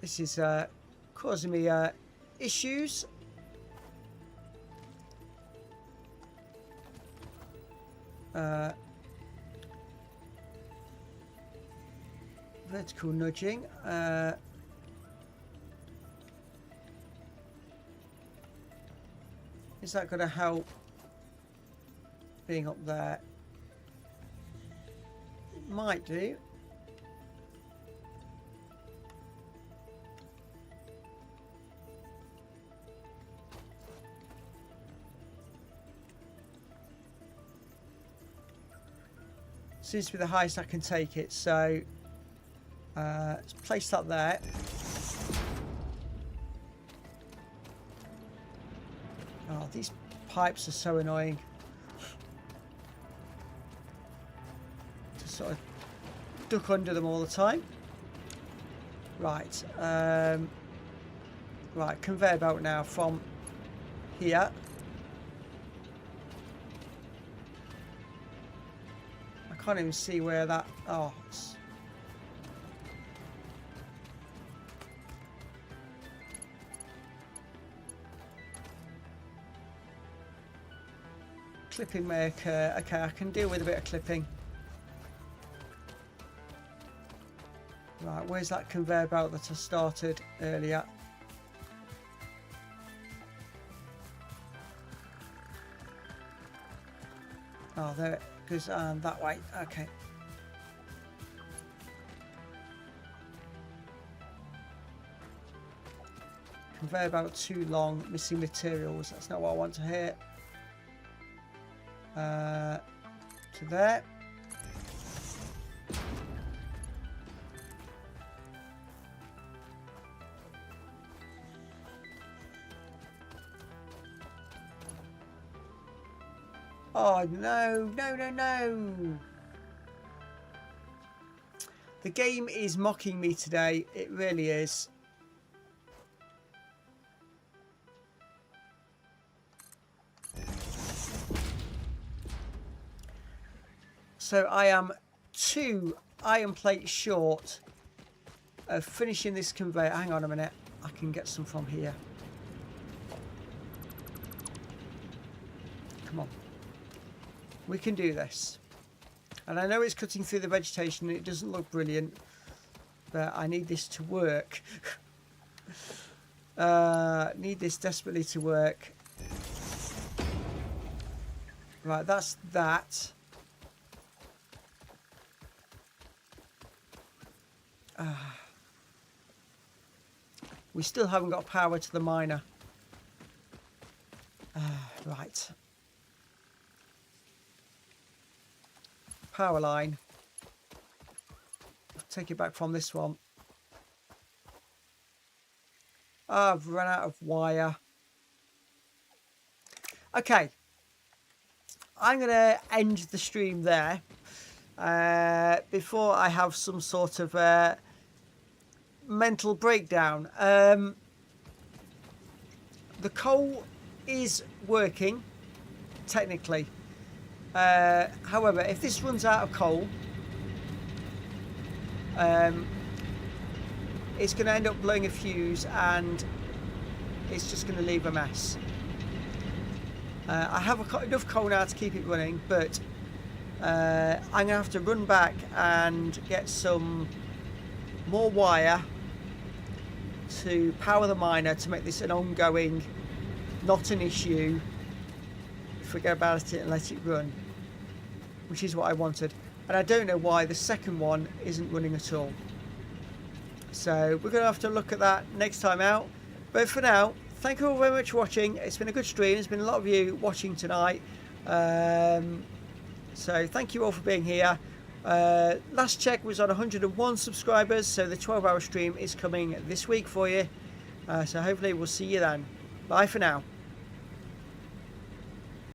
This is causing me issues. Vertical nudging. Is that going to help being up there? It might do. Seems to be the highest I can take it, so let's place that there. Oh, these pipes are so annoying. To sort of duck under them all the time. Right. Right, conveyor belt now from here. I can't even see where that... Oh, it's... Clipping may occur. Okay, I can deal with a bit of clipping. Right, where's that conveyor belt that I started earlier? Oh, there it goes that way. Okay. Conveyor belt too long, missing materials. That's not what I want to hear. To there. Oh no, no, no, no. The game is mocking me today. It really is. So I am 2 iron plates short of finishing this conveyor. Hang on a minute. I can get some from here. Come on. We can do this. And I know it's cutting through the vegetation and it doesn't look brilliant, but I need this to work. Need this desperately to work. Right, that's that. We still haven't got power to the miner. Right. Power line. Take it back from this one. I've run out of wire. Okay. I'm going to end the stream there. Before I have some sort of mental breakdown. The coal is working, technically. However, if this runs out of coal, it's going to end up blowing a fuse and it's just going to leave a mess. I have enough coal now to keep it running, but I'm going to have to run back and get some more wire to power the miner to make this an ongoing, not an issue, forget about it and let it run, which is what I wanted. And I don't know why the second one isn't running at all. So we're going to have to look at that next time out. But for now, thank you all very much for watching. It's been a good stream. There's been a lot of you watching tonight. So thank you all for being here. Last check was on 101 subscribers, so the 12-hour stream is coming this week for you. So hopefully we'll see you then. Bye for now.